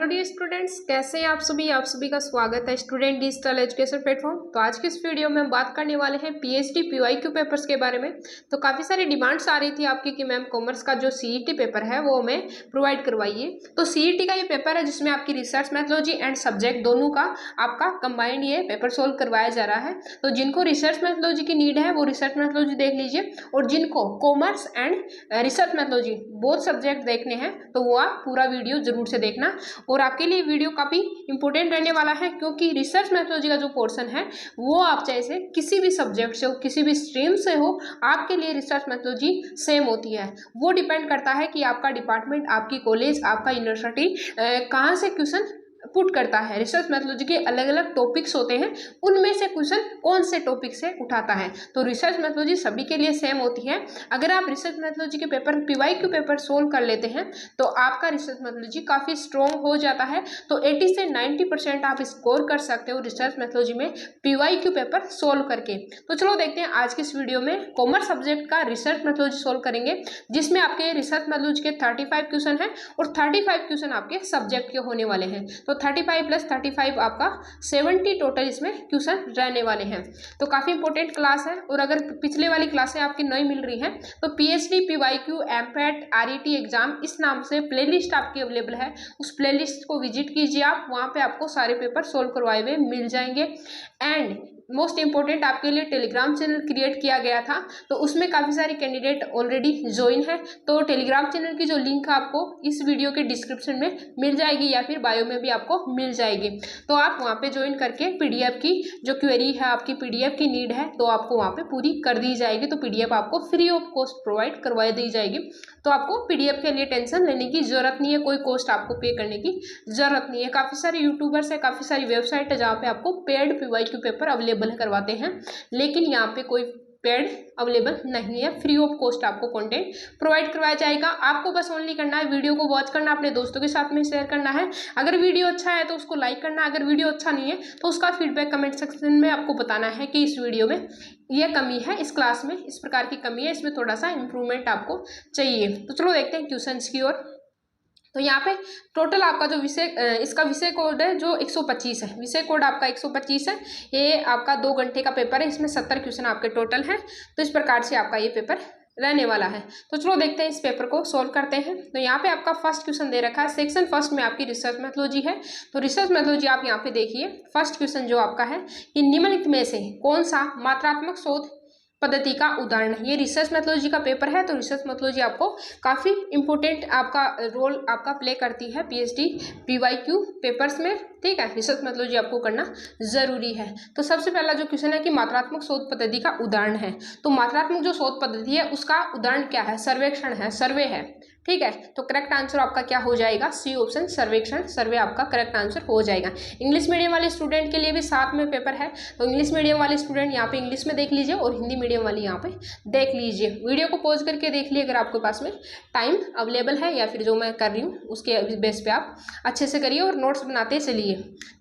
Hello dear students, कैसे हैं आप सभी का स्वागत है स्टूडेंट डिजिटल एजुकेशन प्लेटफॉर्म। तो आज की इस वीडियो में हम बात करने वाले हैं पीएचडी पीवाईक्यू पेपर्स के बारे में। तो काफ़ी सारी डिमांड्स आ रही थी आपकी कि मैम कॉमर्स का जो सीईटी पेपर है वो हमें प्रोवाइड करवाइए। तो सीईटी का ये पेपर है जिसमें आपकी रिसर्च मैथोलॉजी एंड सब्जेक्ट दोनों का आपका कंबाइंड ये पेपर सोल्व करवाया जा रहा है। तो जिनको रिसर्च मैथोलॉजी की नीड है वो रिसर्च मैथोलॉजी देख लीजिए, और जिनको commerce and research methodology both subject देखने हैं तो वो आप पूरा वीडियो जरूर से देखना। और आपके लिए वीडियो काफ़ी इंपॉर्टेंट रहने वाला है, क्योंकि रिसर्च मैथोलॉजी का जो पोर्शन है वो आप चाहे से किसी भी सब्जेक्ट से हो, किसी भी स्ट्रीम से हो, आपके लिए रिसर्च मैथोलॉजी सेम होती है। वो डिपेंड करता है कि आपका डिपार्टमेंट, आपकी कॉलेज, आपका यूनिवर्सिटी कहाँ से क्वेश्चन पुट करता है। रिसर्च मैथोलॉजी के अलग अलग टॉपिक्स होते हैं, उनमें से क्वेश्चन कौन से टॉपिक से उठाता है। तो रिसर्च मैथोलॉजी सभी के लिए सेम होती है। अगर आप रिसर्च मैथोलॉजी के पेपर पीवाईक्यू पेपर सोल्व कर लेते हैं तो आपका रिसर्च मैथोलॉजी काफ़ी स्ट्रॉन्ग हो जाता है। तो 80 से 90% आप स्कोर कर सकते हो रिसर्च मैथोलॉजी में पीवाईक्यू पेपर सोल्व करके। तो चलो देखते हैं आज की इस वीडियो में कॉमर्स सब्जेक्ट का रिसर्च मैथोलॉजी सोल्व करेंगे, जिसमें आपके रिसर्च मैथोलॉजी के 35 क्वेश्चन हैं और 35 क्वेश्चन आपके सब्जेक्ट के होने वाले हैं। तो 35 + 35 आपका 70 टोटल इसमें क्वेश्चन रहने वाले हैं। तो काफ़ी इंपॉर्टेंट क्लास है। और अगर पिछले वाली क्लासें आपकी नहीं मिल रही हैं तो पीएचडी पीवाईक्यू एमपैट आरईटी एग्जाम इस नाम से प्लेलिस्ट आपकी अवेलेबल है। उस प्लेलिस्ट को विजिट कीजिए आप, वहाँ पे आपको सारे पेपर सोल्व करवाए हुए मिल जाएंगे। एंड मोस्ट इंपॉर्टेंट आपके लिए टेलीग्राम चैनल क्रिएट किया गया था, तो उसमें काफ़ी सारे कैंडिडेट ऑलरेडी ज्वाइन है। तो टेलीग्राम चैनल की जो लिंक आपको इस वीडियो के डिस्क्रिप्शन में मिल जाएगी या फिर बायो में भी आपको मिल जाएगी। तो आप वहाँ पे ज्वाइन करके पीडीएफ की जो क्वेरी है, आपकी पीडीएफ की नीड है, तो आपको वहाँ पे पूरी कर दी जाएगी। तो पीडीएफ आपको फ्री ऑफ कॉस्ट प्रोवाइड करवा दी जाएगी। तो आपको पीडीएफ के लिए टेंशन लेने की जरूरत नहीं है, कोई कॉस्ट आपको पे करने की जरूरत नहीं है। काफ़ी सारे यूट्यूबर्स है, काफ़ी सारी वेबसाइट है जहाँ पे आपको पेड पीवाईक्यू पेपर अवेलेबल करवाते हैं, लेकिन यहाँ पे कोई पेड अवेलेबल नहीं है। फ्री ऑफ कॉस्ट आपको कंटेंट प्रोवाइड करवाया जाएगा। आपको बस ओनली करना है, वीडियो को वॉच करना, अपने दोस्तों के साथ में शेयर करना है। अगर वीडियो अच्छा है तो उसको लाइक करना, अगर वीडियो अच्छा नहीं है तो उसका फीडबैक कमेंट सेक्शन में आपको बताना है कि इस वीडियो में यह कमी है, इस क्लास में इस प्रकार की कमी है, इसमें थोड़ा सा इंप्रूवमेंट आपको चाहिए। तो चलो देखते हैं क्वेश्चंस की ओर। तो यहाँ पे टोटल आपका जो विषय इसका विषय कोड है जो 125 है, विषय कोड आपका 125 है। ये आपका 2 घंटे का पेपर है, इसमें 70 क्वेश्चन आपके टोटल हैं। तो इस प्रकार से आपका ये पेपर रहने वाला है। तो चलो देखते हैं इस पेपर को सोल्व करते हैं। तो यहाँ पे आपका फर्स्ट क्वेश्चन दे रखा है, सेक्शन फर्स्ट में आपकी रिसर्च मैथोलॉजी है। तो रिसर्च मैथोलॉजी आप यहाँ पे देखिए, फर्स्ट क्वेश्चन जो आपका है कि निम्नलिखित में से कौन सा मात्रात्मक शोध पद्धति का उदाहरण है। ये रिसर्च मैथोलॉजी का पेपर है। तो रिसर्च मैथोलॉजी आपको काफ़ी इंपॉर्टेंट आपका रोल आपका प्ले करती है पीएचडी पीवाईक्यू पेपर्स में, ठीक है। रिसर्च मैथोलॉजी आपको करना जरूरी है। तो सबसे पहला जो क्वेश्चन है कि मात्रात्मक शोध पद्धति का उदाहरण है। तो मात्रात्मक जो शोध पद्धति है उसका उदाहरण क्या है? सर्वेक्षण है, सर्वे है, ठीक है। तो करेक्ट आंसर आपका क्या हो जाएगा? सी ऑप्शन, सर्वेक्षण, सर्वे आपका करेक्ट आंसर हो जाएगा। इंग्लिश मीडियम वाले स्टूडेंट के लिए भी साथ में पेपर है। तो इंग्लिश मीडियम वाले स्टूडेंट यहाँ पे इंग्लिश में देख लीजिए और हिंदी मीडियम वाली यहाँ पे देख लीजिए। वीडियो को पॉज करके देख लीजिए अगर आपके पास में टाइम अवेलेबल है, या फिर जो मैं कर रही हूँ उसके बेस पे आप अच्छे से करिए और नोट्स बनाते चलिए।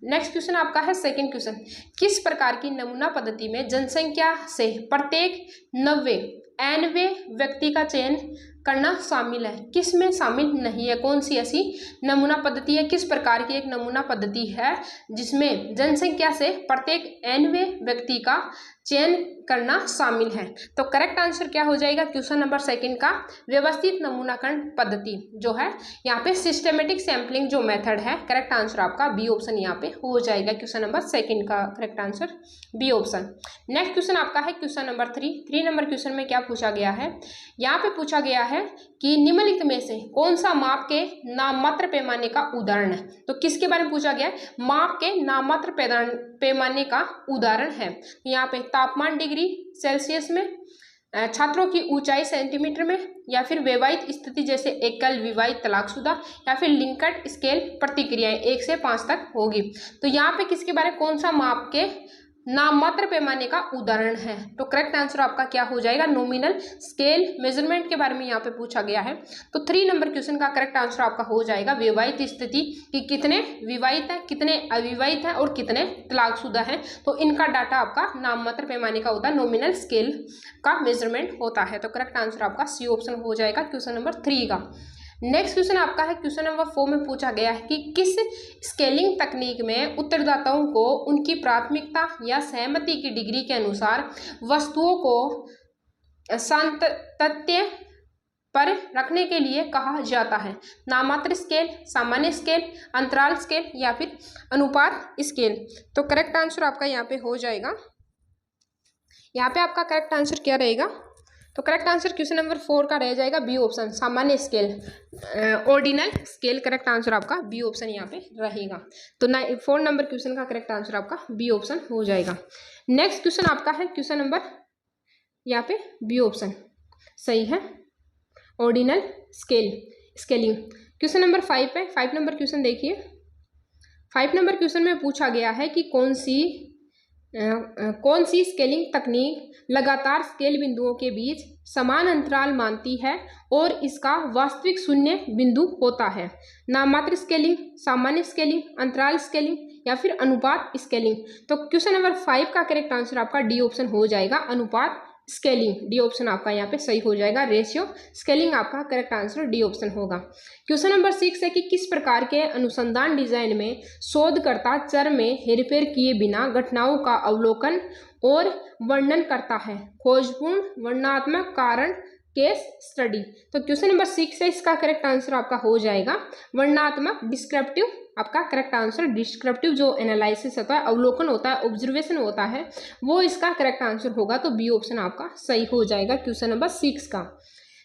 नेक्स्ट क्वेश्चन आपका है सेकेंड क्वेश्चन, किस प्रकार की नमूना पद्धति में जनसंख्या से प्रत्येक 90 व्यक्ति का चयन करना शामिल है? किस में शामिल नहीं है? कौन सी ऐसी नमूना पद्धति है, किस प्रकार की एक नमूना पद्धति है जिसमें जनसंख्या से प्रत्येक 90 व्यक्ति का चयन करना शामिल है? तो करेक्ट आंसर क्या हो जाएगा क्वेश्चन नंबर सेकंड का? व्यवस्थित नमूनाकरण पद्धति जो है, यहाँ पे सिस्टमेटिक सैम्पलिंग जो मेथड है, करेक्ट आंसर आपका बी ऑप्शन यहाँ पे हो जाएगा। क्वेश्चन नंबर सेकंड का correct answer B option. Next question आपका है क्वेश्चन नंबर 3 नंबर क्वेश्चन में क्या पूछा गया है? यहाँ पे पूछा गया है कि निम्नलिखित में से कौन सा माप के नाममात्र पैमाने का उदाहरण है? तो किसके बारे में पूछा गया है? माप के नाममात्र पैमाने का उदाहरण है। यहाँ पे तापमान डिग्री सेल्सियस में, छात्रों की ऊंचाई सेंटीमीटर में, या फिर वैवाहिक स्थिति जैसे एकल, विवाहित, तलाकशुदा, या फिर लिंकट स्केल प्रतिक्रियाएं 1 से 5 तक होगी। तो यहाँ पे किसके बारे में, कौन सा माप के नाममात्र पैमाने का उदाहरण है? तो करेक्ट आंसर आपका क्या हो जाएगा? नॉमिनल स्केल मेजरमेंट के बारे में यहाँ पे पूछा गया है। तो 3 नंबर क्वेश्चन का करेक्ट आंसर आपका हो जाएगा वैवाहिक स्थिति कि कितने विवाहित हैं, कितने अविवाहित हैं और कितने तलाकशुदा हैं। तो इनका डाटा आपका नाममात्र पैमाने का होता है, नॉमिनल स्केल का मेजरमेंट होता है। तो करेक्ट आंसर आपका सी ऑप्शन हो जाएगा क्वेश्चन नंबर 3 का। नेक्स्ट क्वेश्चन आपका है क्वेश्चन नंबर 4 में पूछा गया है कि किस स्केलिंग तकनीक में उत्तरदाताओं को उनकी प्राथमिकता या सहमति की डिग्री के अनुसार वस्तुओं को सातत्य पर रखने के लिए कहा जाता है। नामात्र स्केल, सामान्य स्केल, अंतराल स्केल या फिर अनुपात स्केल। तो करेक्ट आंसर आपका यहाँ पे हो जाएगा, यहाँ पे आपका करेक्ट आंसर क्या रहेगा? तो करेक्ट आंसर क्वेश्चन नंबर 4 का रह जाएगा बी ऑप्शन, सामान्य scale, ordinal scale. Correct answer आपका बी ऑप्शन यहाँ पे रहेगा। तो 4 नंबर क्वेश्चन का करेक्ट आंसर आपका बी ऑप्शन हो जाएगा। नेक्स्ट क्वेश्चन आपका है क्वेश्चन नंबर यहाँ पे बी ऑप्शन सही है, ordinal scale, scaling. Question number 5 है। 5 नंबर क्वेश्चन देखिए। 5 नंबर क्वेश्चन में पूछा गया है कि कौन सी स्केलिंग तकनीक लगातार स्केल बिंदुओं के बीच समान अंतराल मानती है और इसका वास्तविक शून्य बिंदु होता है। नाममात्र स्केलिंग, सामान्य स्केलिंग, अंतराल स्केलिंग या फिर अनुपात स्केलिंग। तो क्वेश्चन नंबर 5 का करेक्ट आंसर आपका डी ऑप्शन हो जाएगा, अनुपात स्केलिंग। डी ऑप्शन आपका यहाँ पे सही हो जाएगा। रेशियो स्केलिंग आपका करेक्ट आंसर डी ऑप्शन होगा। क्वेश्चन नंबर 6 है कि किस प्रकार के अनुसंधान डिजाइन में शोधकर्ता चर में हेरफेर किए बिना घटनाओं का अवलोकन और वर्णन करता है? खोजपूर्ण, वर्णनात्मक, कारण, केस स्टडी। तो क्वेश्चन नंबर 6 है, इसका करेक्ट आंसर आपका हो जाएगा वर्णनात्मक, डिस्क्रिप्टिव। आपका करेक्ट आंसर डिस्क्रिप्टिव जो एनालिसिस होता है, अवलोकन होता है, ऑब्जर्वेशन होता है, वो इसका करेक्ट आंसर होगा। तो बी ऑप्शन आपका सही हो जाएगा क्वेश्चन नंबर 6 का।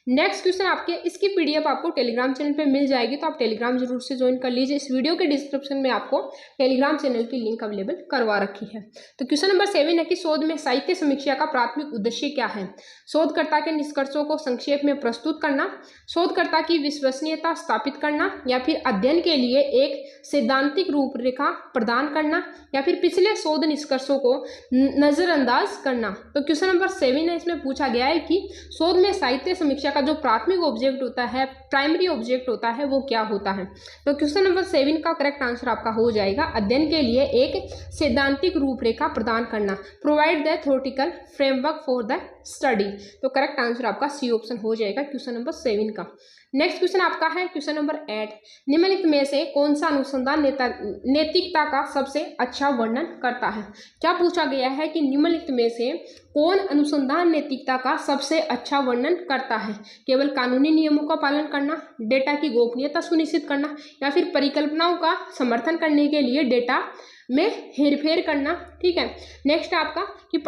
नेक्स्ट क्वेश्चन आपके, इसकी पीडीएफ आपको टेलीग्राम चैनल पे मिल जाएगी, तो आप टेलीग्राम जरूर से ज्वाइन कर लीजिए। इस वीडियो के डिस्क्रिप्शन में आपको टेलीग्राम चैनल की लिंक अवेलेबल करवा रखी है। तो क्वेश्चन नंबर 7 है कि शोध में साहित्य समीक्षा का प्राथमिक उद्देश्य क्या है? शोधकर्ता के निष्कर्षों को संक्षेप में प्रस्तुत करना, शोधकर्ता की विश्वसनीयता स्थापित करना या फिर अध्ययन के लिए एक सैद्धांतिक रूपरेखा प्रदान करना या फिर पिछले शोध निष्कर्षों को नजरअंदाज करना। तो क्वेश्चन नंबर 7 है, इसमें पूछा गया है कि शोध में साहित्य समीक्षा जो प्राथमिक ऑब्जेक्ट होता है, प्राइमरी ऑब्जेक्ट होता है, वो क्या होता है? तो क्वेश्चन नंबर 7 का करेक्ट आंसर आपका हो जाएगा अध्ययन के लिए एक सैद्धांतिक रूपरेखा प्रदान करना, provide the theoretical framework for the study. तो करेक्ट आंसर आपका सी ऑप्शन हो जाएगा क्वेश्चन नंबर 7 का। नेक्स्ट क्वेश्चन आपका है क्वेश्चन नंबर 8, निम्नलिखित में से कौन सा अनुसंधान नैतिकता का सबसे अच्छा वर्णन करता है? क्या पूछा गया है कि निम्नलिखित में से कौन अनुसंधान नैतिकता का सबसे अच्छा वर्णन करता है? केवल कानूनी नियमों का पालन करना, डेटा की गोपनीयता सुनिश्चित करना या फिर परिकल्पनाओं का समर्थन करने के लिए डेटा में हेरफेर करना। ठीक है। नेक्स्ट आपका कि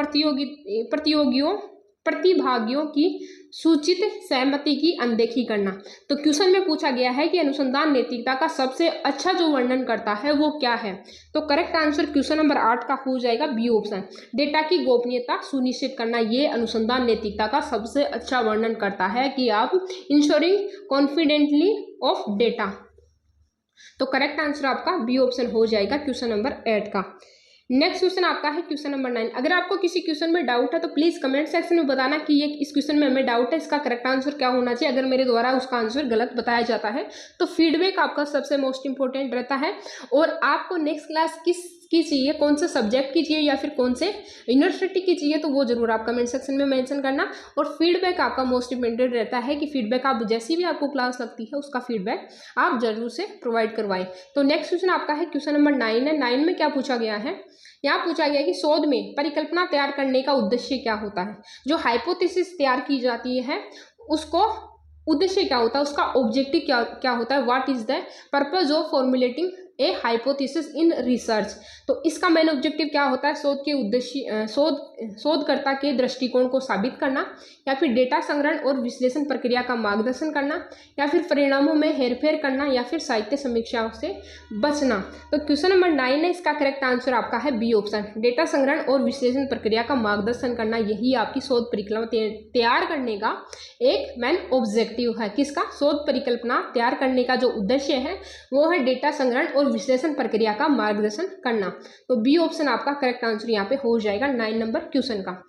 प्रतिभागियों की सूचित सहमति की अनदेखी करना। तो क्वेश्चन में पूछा गया है कि अनुसंधान नैतिकता का सबसे अच्छा जो वर्णन करता है वो क्या है? तो करेक्ट आंसर क्वेश्चन नंबर 8 का हो जाएगा बी ऑप्शन, डेटा की गोपनीयता सुनिश्चित करना। ये अनुसंधान नैतिकता का सबसे अच्छा वर्णन करता है कि आप इंश्योरिंग कॉन्फिडेंटली ऑफ डेटा। तो करेक्ट आंसर आपका बी ऑप्शन हो जाएगा क्वेश्चन नंबर 8 का। नेक्स्ट क्वेश्चन आपका है क्वेश्चन नंबर 9। अगर आपको किसी क्वेश्चन में डाउट है तो प्लीज कमेंट सेक्शन में बताना कि ये इस क्वेश्चन में हमें डाउट है, इसका करेक्ट आंसर क्या होना चाहिए। अगर मेरे द्वारा उसका आंसर गलत बताया जाता है तो फीडबैक आपका सबसे मोस्ट इंपॉर्टेंट रहता है। और आपको नेक्स्ट क्लास की चाहिए, कौन से सब्जेक्ट की चाहिए या फिर कौन से यूनिवर्सिटी की चाहिए, तो वो जरूर आप कमेंट सेक्शन में मेंशन करना। और फीडबैक आपका मोस्ट इंपॉर्टेंट रहता है कि फीडबैक आप जैसी भी आपको क्लास लगती है उसका फीडबैक आप जरूर से प्रोवाइड करवाएं। तो नेक्स्ट क्वेश्चन आपका है क्वेश्चन नंबर 9 है। 9 में क्या पूछा गया है? यहाँ पूछा गया कि शोध में परिकल्पना तैयार करने का उद्देश्य क्या होता है? जो हाइपोथेसिस तैयार की जाती है उसको उद्देश्य क्या होता है, उसका ऑब्जेक्टिव क्या होता है? What is the purpose of formulating A hypothesis in research. तो इसका मेन ऑब्जेक्टिव क्या होता है? शोध के उद्देश्य शोधकर्ता के दृष्टिकोण को साबित करना या फिर डेटा संग्रहण और विश्लेषण प्रक्रिया का मार्गदर्शन करना या फिर परिणामों में हेरफेर करना या फिर साहित्य समीक्षाओं से बचना। तो क्वेश्चन नंबर 9 है, इसका करेक्ट आंसर आपका है बी ऑप्शन, डेटा संग्रहण और विश्लेषण प्रक्रिया का मार्गदर्शन करना। यही आपकी शोध परिकल्पना तैयार करने का एक मेन ऑब्जेक्टिव है। किसका? शोध परिकल्पना तैयार करने का जो उद्देश्य है वो है डेटा संग्रहण और विश्लेषण प्रक्रिया का मार्गदर्शन करना। तो बी ऑप्शन आपका करेक्ट आंसर यहाँ पे हो जाएगा 9 नंबर क्वेश्चन का।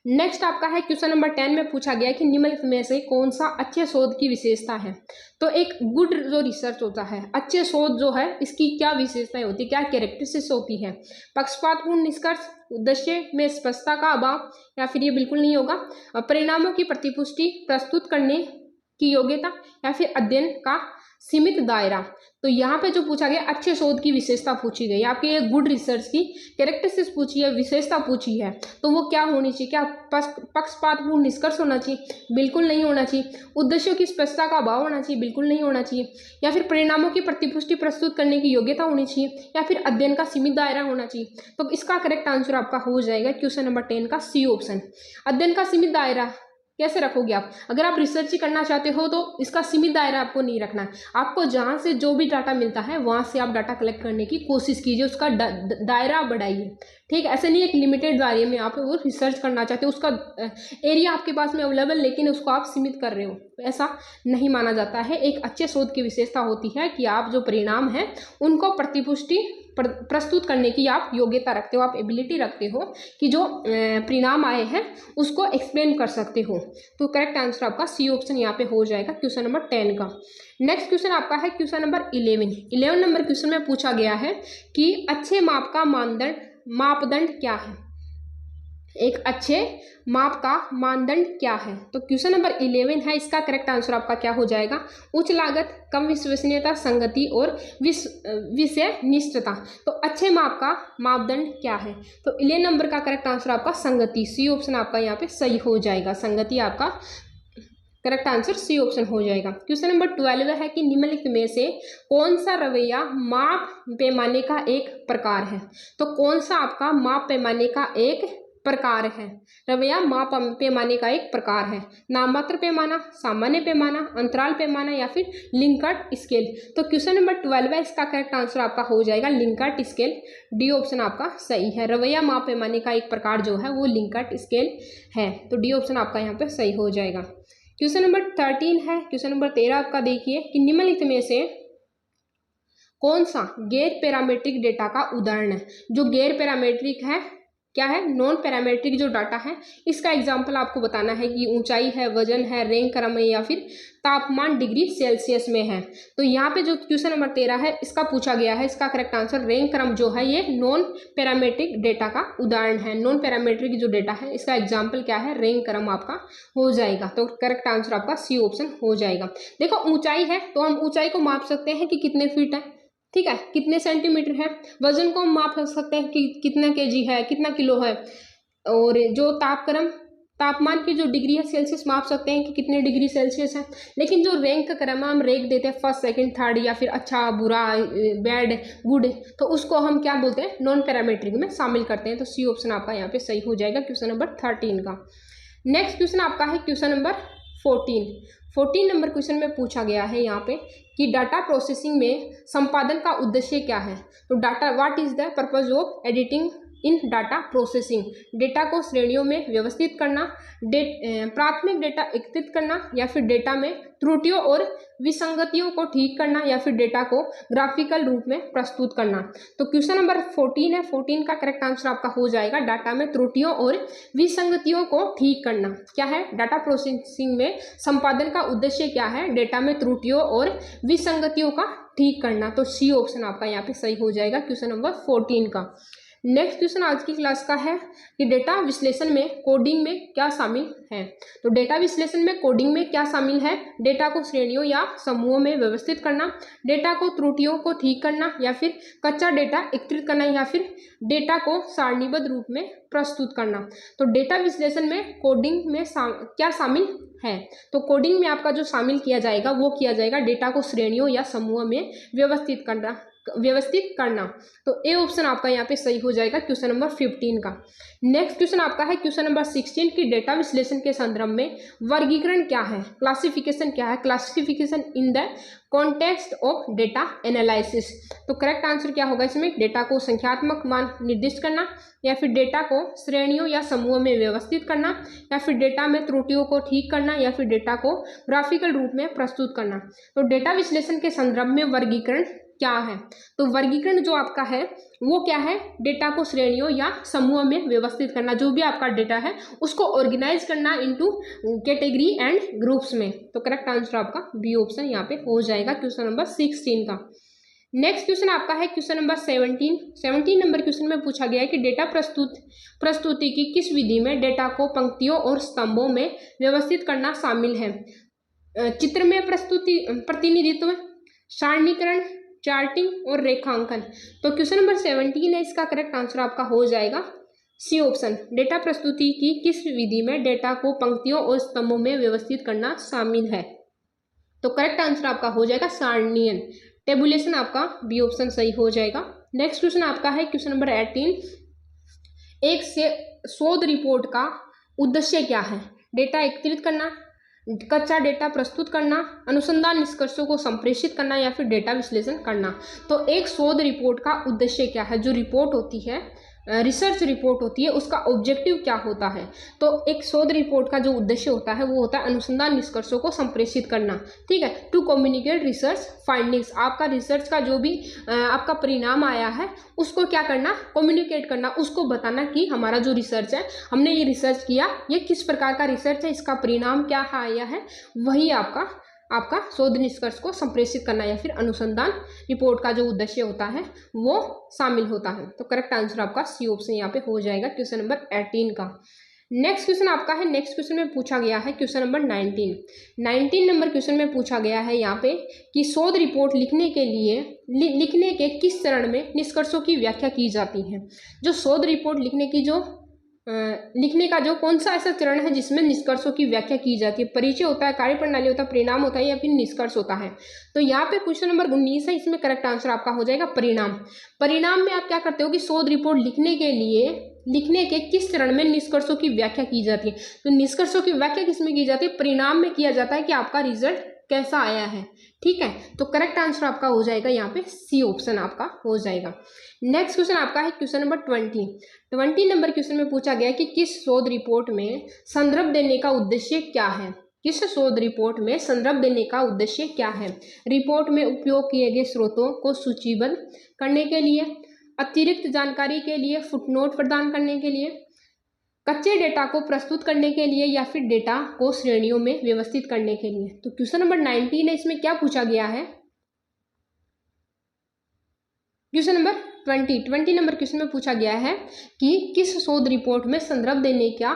नेक्स्ट आपका है क्वेश्चन नंबर 10 में पूछा गया कि निम्नलिखित में से कौन सा अच्छे शोध की विशेषता है? तो एक गुड जो रिसर्च होता है, अच्छे शोध जो है, इसकी क्या विशेषताएं होती है, क्या कैरेक्टरिस्टिक्स होती है? पक्षपातपूर्ण निष्कर्ष, उद्देश्य में स्पष्टता का अभाव या फिर ये बिल्कुल नहीं होगा, परिणामों की प्रतिपुष्टि प्रस्तुत करने की योग्यता या फिर अध्ययन का सीमित दायरा। तो यहाँ पे जो पूछा गया अच्छे शोध की विशेषता पूछी गई, आपकी एक गुड रिसर्च की कैरेक्टरिस्टिक्स पूछी है, विशेषता पूछी है, तो वो क्या होनी चाहिए? क्या पक्षपातपूर्ण निष्कर्ष होना चाहिए? बिल्कुल नहीं होना चाहिए। उद्देश्यों की स्पष्टता का अभाव होना चाहिए? बिल्कुल नहीं होना चाहिए। या फिर परिणामों की प्रतिपुष्टि प्रस्तुत करने की योग्यता होनी चाहिए, या फिर अध्ययन का सीमित दायरा होना चाहिए। तो इसका करेक्ट आंसर आपका हो जाएगा क्वेश्चन नंबर 10 का सी ऑप्शन। अध्ययन का सीमित दायरा कैसे रखोगे आप? अगर आप रिसर्च ही करना चाहते हो तो इसका सीमित दायरा आपको नहीं रखना है। आपको जहाँ से जो भी डाटा मिलता है वहाँ से आप डाटा कलेक्ट करने की कोशिश कीजिए, उसका दायरा बढ़ाइए। ठीक है, ऐसे नहीं एक लिमिटेड दायरे में आप वो रिसर्च करना चाहते हो, उसका एरिया आपके पास में अवेलेबल, लेकिन उसको आप सीमित कर रहे हो, ऐसा नहीं माना जाता है। एक अच्छे शोध की विशेषता होती है कि आप जो परिणाम है उनको प्रतिपुष्टि प्रस्तुत करने की आप योग्यता रखते हो, आप एबिलिटी रखते हो कि जो परिणाम आए हैं उसको एक्सप्लेन कर सकते हो। तो करेक्ट आंसर आपका सी ऑप्शन यहाँ पे हो जाएगा क्वेश्चन नंबर 10 का। नेक्स्ट क्वेश्चन आपका है क्वेश्चन नंबर 11 नंबर क्वेश्चन में पूछा गया है कि अच्छे माप का मापदंड क्या है? एक अच्छे माप का मानदंड क्या है? तो क्वेश्चन नंबर 11 है, इसका करेक्ट आंसर आपका क्या हो जाएगा? उच्च लागत, कम विश्वसनीयता, संगति और विषय निष्ठता। तो अच्छे माप का मापदंड क्या है? तो 11 नंबर का करेक्ट आंसर आपका संगति, सी ऑप्शन आपका यहाँ पे सही हो जाएगा। संगति आपका करेक्ट आंसर सी ऑप्शन हो जाएगा। क्वेश्चन नंबर 12 है कि निम्नलिखित में से कौन सा रवैया माप पैमाने का एक प्रकार है? तो कौन सा आपका माप पैमाने का एक प्रकार है? रवैया माप पैमाने का एक प्रकार है। नाममात्र पैमाना, सामान्य पैमाना, अंतराल पैमाना या फिर लिंकर्ट स्केल। तो क्वेश्चन नंबर 12 है, इसका करेक्ट आंसर आपका हो जाएगा लिंकर्ट स्केल, डी ऑप्शन आपका सही है। रवैया माप पैमाने का एक प्रकार जो है वो लिंकर्ट स्केल है, तो डी ऑप्शन आपका यहाँ पे सही हो जाएगा। क्वेश्चन नंबर 13 है, क्वेश्चन नंबर 13 आपका देखिए कि निम्नलिखित में से कौन सा गैर पैरामीट्रिक डेटा का उदाहरण है? जो गैर पैरामीट्रिक है क्या है? नॉन पैरामीट्रिक जो डाटा है, इसका एग्जाम्पल आपको बताना है कि ऊंचाई है, वजन है, रैंक क्रम है या फिर तापमान डिग्री सेल्सियस में है। तो यहाँ पे जो क्वेश्चन नंबर 13 है इसका पूछा गया है, इसका करेक्ट आंसर रैंक क्रम जो है ये नॉन पैरामीट्रिक डेटा का उदाहरण है। नॉन पैरामीट्रिक जो डेटा है इसका एग्जाम्पल क्या है? रैंक क्रम आपका हो जाएगा। तो करेक्ट आंसर आपका सी ऑप्शन हो जाएगा। देखो ऊंचाई है तो हम ऊंचाई को माप सकते हैं कि कितने फीट है, ठीक है, कितने सेंटीमीटर है। वजन को हम माप सकते हैं कि कितना केजी है, कितना किलो है। और जो तापमान की जो डिग्री है सेल्सियस माप सकते हैं कि कितने डिग्री सेल्सियस है। लेकिन जो रैंक का क्रम हम रैंक देते हैं फर्स्ट, सेकंड, थर्ड या फिर अच्छा, बुरा, बैड, गुड, तो उसको हम क्या बोलते हैं? नॉन पैरामीट्रिक में शामिल करते हैं। तो सी ऑप्शन आपका यहाँ पे सही हो जाएगा क्वेश्चन नंबर 13 का। नेक्स्ट क्वेश्चन आपका है क्वेश्चन नंबर 14 नंबर क्वेश्चन में पूछा गया है यहाँ पे कि डाटा प्रोसेसिंग में संपादन का उद्देश्य क्या है? तो data, what is the purpose of editing in data processing? Data को श्रेणियों में व्यवस्थित करना, प्राथमिक डेटा एकत्रित करना या फिर डेटा में त्रुटियों और विसंगतियों को ठीक करना या फिर डेटा को ग्राफिकल रूप में प्रस्तुत करना। तो क्वेश्चन नंबर 14 है, 14 का करेक्ट आंसर आपका हो जाएगा डाटा में त्रुटियों और विसंगतियों को ठीक करना। क्या है? डाटा प्रोसेसिंग में संपादन का उद्देश्य क्या है? डेटा में त्रुटियों और विसंगतियों का ठीक करना। तो सी ऑप्शन आपका यहाँ पे सही हो जाएगा क्वेश्चन नंबर 14 का। नेक्स्ट क्वेश्चन आज की क्लास का है कि डेटा विश्लेषण में कोडिंग में क्या शामिल है? तो डेटा विश्लेषण में कोडिंग में क्या शामिल है? डेटा को श्रेणियों या समूहों में व्यवस्थित करना, डेटा को त्रुटियों को ठीक करना या फिर कच्चा डेटा एकत्रित करना या फिर डेटा को सारणीबद्ध रूप में प्रस्तुत करना। तो डेटा विश्लेषण में कोडिंग में क्या शामिल है? तो कोडिंग में आपका जो शामिल किया जाएगा वो किया जाएगा डेटा को श्रेणियों या समूहों में व्यवस्थित करना। तो ए ऑप्शन आपका यहाँ पे सही हो जाएगा क्वेश्चन नंबर 15 का। नेक्स्ट क्वेश्चन आपका है क्वेश्चन नंबर 16 की डेटा विश्लेषण के संदर्भ में वर्गीकरण क्या है? क्लासिफिकेशन क्या है? Classification in the context of data analysis. तो करेक्ट आंसर क्या होगा इसमें? डेटा को संख्यात्मक मान निर्दिष्ट करना या फिर डेटा को श्रेणियों या समूहों में व्यवस्थित करना या फिर डेटा में त्रुटियों को ठीक करना या फिर डेटा को ग्राफिकल रूप में प्रस्तुत करना। तो डेटा विश्लेषण के संदर्भ में वर्गीकरण क्या है? तो वर्गीकरण जो आपका है वो क्या है? डेटा को श्रेणियों या समूह में व्यवस्थित करना, जो भी आपका डेटा है उसको ऑर्गेनाइज करना इनटू कैटेगरी एंड ग्रुप्स में। तो करेक्ट आंसर आपका बी ऑप्शन यहाँ पे हो जाएगा क्वेश्चन नंबर 16 का। नेक्स्ट क्वेश्चन आपका है क्वेश्चन नंबर 17 नंबर क्वेश्चन में पूछा गया है कि डेटा प्रस्तुति की किस विधि में डेटा को पंक्तियों और स्तंभों में व्यवस्थित करना शामिल है? चित्रमय प्रतिनिधित्व, सारणीकरण, चार्टिंग और रेखांकन। तो क्वेश्चन नंबर 17 है, इसका करेक्ट आंसर आपका हो जाएगा सी ऑप्शन। डेटा प्रस्तुति की किस विधि में डेटा को पंक्तियों और स्तंभों में व्यवस्थित करना शामिल है? तो करेक्ट आंसर आपका हो जाएगा सारणीयन, टेबुलेशन आपका बी ऑप्शन सही हो जाएगा। नेक्स्ट क्वेश्चन आपका है क्वेश्चन नंबर 18, एक से शोध रिपोर्ट का उद्देश्य क्या है? डेटा एकत्रित करना, कच्चा डेटा प्रस्तुत करना, अनुसंधान निष्कर्षों को संप्रेषित करना या फिर डेटा विश्लेषण करना। तो एक शोध रिपोर्ट का उद्देश्य क्या है? जो रिपोर्ट होती है, रिसर्च रिपोर्ट होती है, उसका ऑब्जेक्टिव क्या होता है? तो एक शोध रिपोर्ट का जो उद्देश्य होता है वो होता है अनुसंधान निष्कर्षों को संप्रेषित करना, ठीक है, टू कम्युनिकेट रिसर्च फाइंडिंग्स। आपका रिसर्च का जो भी आपका परिणाम आया है उसको क्या करना? कम्युनिकेट करना, उसको बताना कि हमारा जो रिसर्च है, हमने ये रिसर्च किया, ये किस प्रकार का रिसर्च है, इसका परिणाम क्या आया है, वही आपका शोध निष्कर्ष को संप्रेषित करना या फिर अनुसंधान रिपोर्ट का जो उद्देश्य होता है वो शामिल होता है। तो करेक्ट आंसर आपका सी ऑप्शन यहाँ पे हो जाएगा क्वेश्चन नंबर 18 का। नेक्स्ट क्वेश्चन आपका है, नेक्स्ट क्वेश्चन में पूछा गया है क्वेश्चन नंबर 19 नंबर क्वेश्चन में पूछा गया है यहाँ पे कि शोध रिपोर्ट लिखने के किस चरण में निष्कर्षों की व्याख्या की जाती है? जो शोध रिपोर्ट लिखने का जो कौन सा ऐसा चरण है जिसमें निष्कर्षों की व्याख्या की जाती है? परिचय होता है, कार्यप्रणाली होता है, परिणाम होता है या फिर निष्कर्ष होता है? तो यहाँ पे क्वेश्चन नंबर 19 है, इसमें करेक्ट आंसर आपका हो जाएगा परिणाम। परिणाम में आप क्या करते हो कि शोध रिपोर्ट लिखने के किस चरण में निष्कर्षों की व्याख्या की जाती है? तो निष्कर्षों की व्याख्या किसमें की जाती है? परिणाम में किया जाता है कि आपका रिजल्ट कैसा आया है, ठीक है। तो करेक्ट आंसर आपका हो जाएगा यहाँ पे सी ऑप्शन आपका हो जाएगा। नेक्स्ट क्वेश्चन आपका है क्वेश्चन नंबर 20 नंबर क्वेश्चन में पूछा गया है कि किस शोध रिपोर्ट में संदर्भ देने का उद्देश्य क्या है? किस शोध रिपोर्ट में संदर्भ देने का उद्देश्य क्या है? रिपोर्ट में उपयोग किए गए स्रोतों को सूचीबद्ध करने के लिए, अतिरिक्त जानकारी के लिए, फुटनोट प्रदान करने के लिए, कच्चे डेटा को प्रस्तुत करने के लिए या फिर डेटा को श्रेणियों में व्यवस्थित करने के लिए। तो क्वेश्चन नंबर 19 है, इसमें क्या पूछा गया है? क्वेश्चन नंबर 20 नंबर क्वेश्चन में पूछा गया है कि किस शोध रिपोर्ट में संदर्भ देने का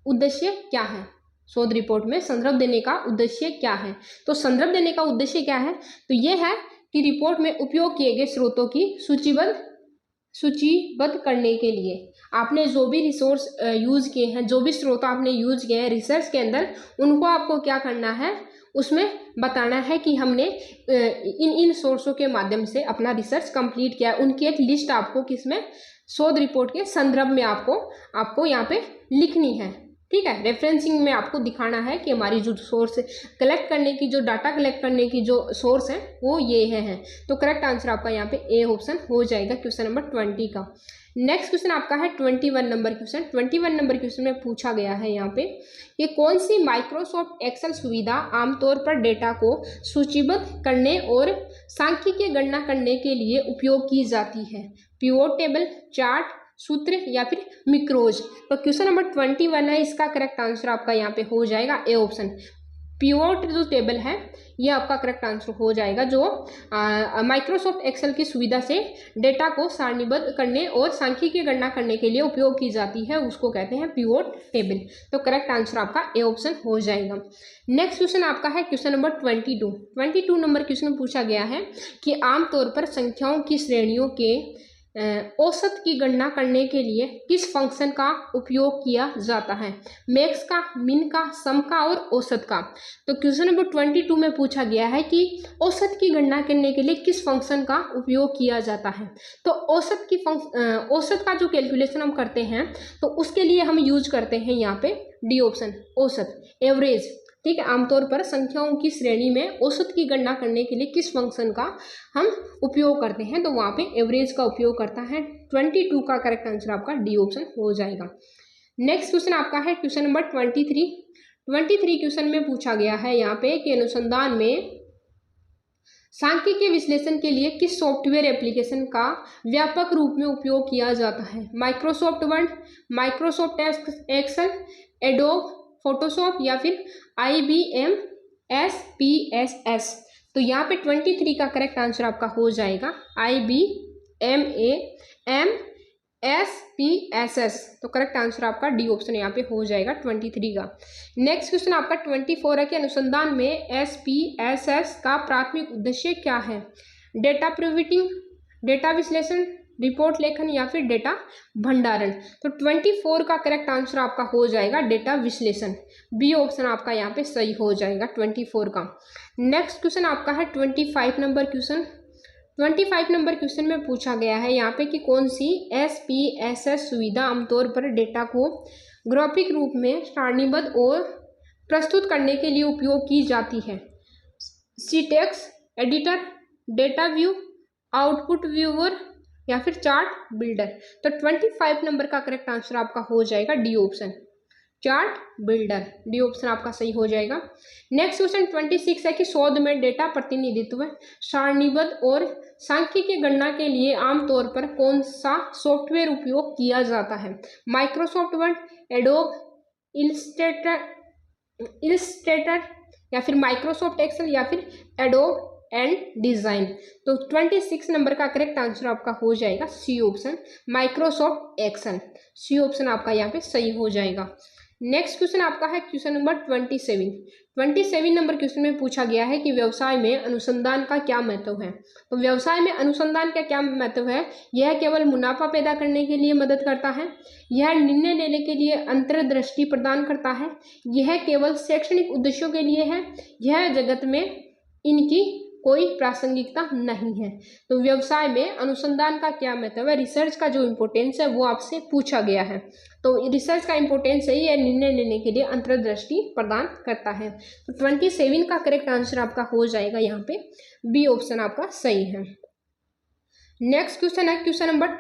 उद्देश्य क्या है? शोध रिपोर्ट में संदर्भ देने का उद्देश्य क्या है? तो संदर्भ देने का उद्देश्य क्या है? तो ये है कि रिपोर्ट में उपयोग किए गए स्रोतों की सूचीबद्ध करने के लिए आपने जो भी रिसोर्स यूज किए हैं, जो भी स्रोत आपने यूज किए हैं रिसर्च के अंदर, उनको आपको क्या करना है? उसमें बताना है कि हमने इन सोर्सों के माध्यम से अपना रिसर्च कंप्लीट किया है। उनकी एक लिस्ट आपको किसमें? शोध रिपोर्ट के संदर्भ में आपको यहाँ पे लिखनी है, ठीक है। रेफरेंसिंग में आपको दिखाना है कि हमारी जो सोर्स कलेक्ट करने की, जो डाटा कलेक्ट करने की जो सोर्स है वो ये है। तो करेक्ट आंसर आपका यहाँ पे ए ऑप्शन हो जाएगा क्वेश्चन नंबर 20 का। नेक्स्ट क्वेश्चन आपका है 21 नंबर क्वेश्चन। 21 नंबर क्वेश्चन में पूछा गया है यहाँ पे कि कौन सी माइक्रोसॉफ्ट एक्सेल सुविधा आमतौर पर डेटा को सूचीबद्ध करने और सांख्यिकीय गणना करने के लिए उपयोग की जाती है? पिवोट टेबल, चार्ट, सूत्र या फिर मिक्रोज। तो क्वेश्चन नंबर 21 है, इसका करेक्ट आंसर आपका यहाँ पे हो जाएगा ए ऑप्शन। पिवोट जो टेबल है ये आपका करेक्ट आंसर हो जाएगा, जो माइक्रोसॉफ्ट एक्सेल की सुविधा से डेटा को सारणीबद्ध करने और सांख्यिकीय गणना करने के लिए उपयोग की जाती है, उसको कहते हैं पिवोट टेबल। तो करेक्ट आंसर आपका ए ऑप्शन हो जाएगा। नेक्स्ट क्वेश्चन आपका है क्वेश्चन नंबर 22 नंबर क्वेश्चन में पूछा गया है कि आमतौर पर संख्याओं की श्रेणियों के औसत की गणना करने के लिए किस फंक्शन का उपयोग किया जाता है? मैक्स का, मिन का, सम का और औसत का। तो क्वेश्चन नंबर 22 में पूछा गया है कि औसत की गणना करने के लिए किस फंक्शन का उपयोग किया जाता है? तो औसत का जो कैलकुलेशन हम करते हैं तो उसके लिए हम यूज करते हैं यहाँ पे डी ऑप्शन, औसत, एवरेज, ठीक है। आमतौर पर संख्याओं की श्रेणी में औसत की गणना करने के लिए किस फंक्शन का हम उपयोग करते हैं? तो वहाँ पे एवरेज का उपयोग करता है। 22 का करेक्ट आंसर आपका डी ऑप्शन हो जाएगा। नेक्स्ट क्वेश्चन आपका है क्वेश्चन नंबर 23 क्वेश्चन में पूछा गया है यहाँ पे कि अनुसंधान में सांख्यिकीय विश्लेषण के लिए किस सॉफ्टवेयर एप्लीकेशन का व्यापक रूप में उपयोग किया जाता है? Microsoft Word, Microsoft Excel, Adobe Photoshop या फिर IBM SPSS। तो यहाँ पे 23 का करेक्ट आंसर आपका हो जाएगा IBM SPSS। तो करेक्ट आंसर आपका डी ऑप्शन यहाँ पे हो जाएगा 23 का। नेक्स्ट क्वेश्चन आपका 24 है कि अनुसंधान में SPSS का प्राथमिक उद्देश्य क्या है? डेटा प्रोविटिंग, डेटा विश्लेषण, रिपोर्ट लेखन या फिर डेटा भंडारण। तो 24 का करेक्ट आंसर आपका हो जाएगा डेटा विश्लेषण। बी ऑप्शन आपका यहाँ पे सही हो जाएगा 24 का। नेक्स्ट क्वेश्चन आपका है 25 नंबर क्वेश्चन। 25 नंबर क्वेश्चन में पूछा गया है यहाँ पे कि कौन सी SPSS सुविधा आमतौर पर डेटा को ग्राफिक रूप में सारणीबद्ध और प्रस्तुत करने के लिए उपयोग की जाती है? Syntax editor, data view, output viewer या फिर चार्ट बिल्डर। तो 25 नंबर का करेक्ट आंसर आपका हो जाएगा D option, chart builder. D option आपका सही हो जाएगा। नेक्स्ट क्वेश्चन 26 है कि शोध में डेटा प्रतिनिधित्व, सारणीबद्ध और सांख्यिकीय गणना के लिए आमतौर पर कौन सा सॉफ्टवेयर उपयोग किया जाता है? माइक्रोसॉफ्ट वर्ड, एडोब इलस्ट्रेटर या फिर माइक्रोसॉफ्ट एक्सेल या फिर एडोब एंड डिजाइन। तो 26 नंबर का करेक्ट आंसर आपका हो जाएगा C option, Microsoft Excel. C option आपका यहाँ पे सही हो जाएगा। नेक्स्ट क्वेश्चन आपका है क्वेश्चन नंबर 27 नंबर क्वेश्चन में पूछा गया है कि व्यवसाय में अनुसंधान का क्या महत्व है? तो व्यवसाय में अनुसंधान का क्या महत्व है? यह केवल मुनाफा पैदा करने के लिए मदद करता है, यह निर्णय लेने के लिए अंतर्दृष्टि प्रदान करता है, यह केवल शैक्षणिक उद्देश्यों के लिए है, यह जगत में इनकी कोई प्रासंगिकता नहीं है। तो व्यवसाय में अनुसंधान का क्या महत्व है, रिसर्च का जो इम्पोर्टेंस है वो आपसे पूछा गया है। तो रिसर्च का इम्पोर्टेंस है ये निर्णय लेने के लिए अंतर्दृष्टि प्रदान करता है। तो 27 का करेक्ट आंसर आपका हो जाएगा यहाँ पे बी ऑप्शन आपका सही है। नेक्स्ट क्वेश्चन है क्वेश्चन नंबर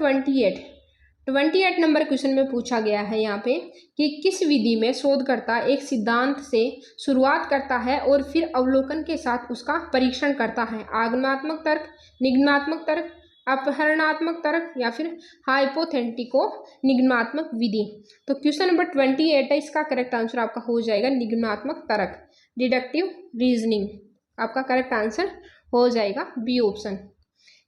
28 नंबर क्वेश्चन में पूछा गया है यहाँ पे कि किस विधि में शोधकर्ता एक सिद्धांत से शुरुआत करता है और फिर अवलोकन के साथ उसका परीक्षण करता है? आगमनात्मक तर्क, निगमनात्मक तर्क, अपहरणात्मक तर्क या फिर हाइपोथेटिको निगमनात्मक विधि। तो क्वेश्चन नंबर 28 है, इसका करेक्ट आंसर आपका हो जाएगा निगमनात्मक तर्क, डिडक्टिव रीजनिंग। आपका करेक्ट आंसर हो जाएगा बी ऑप्शन।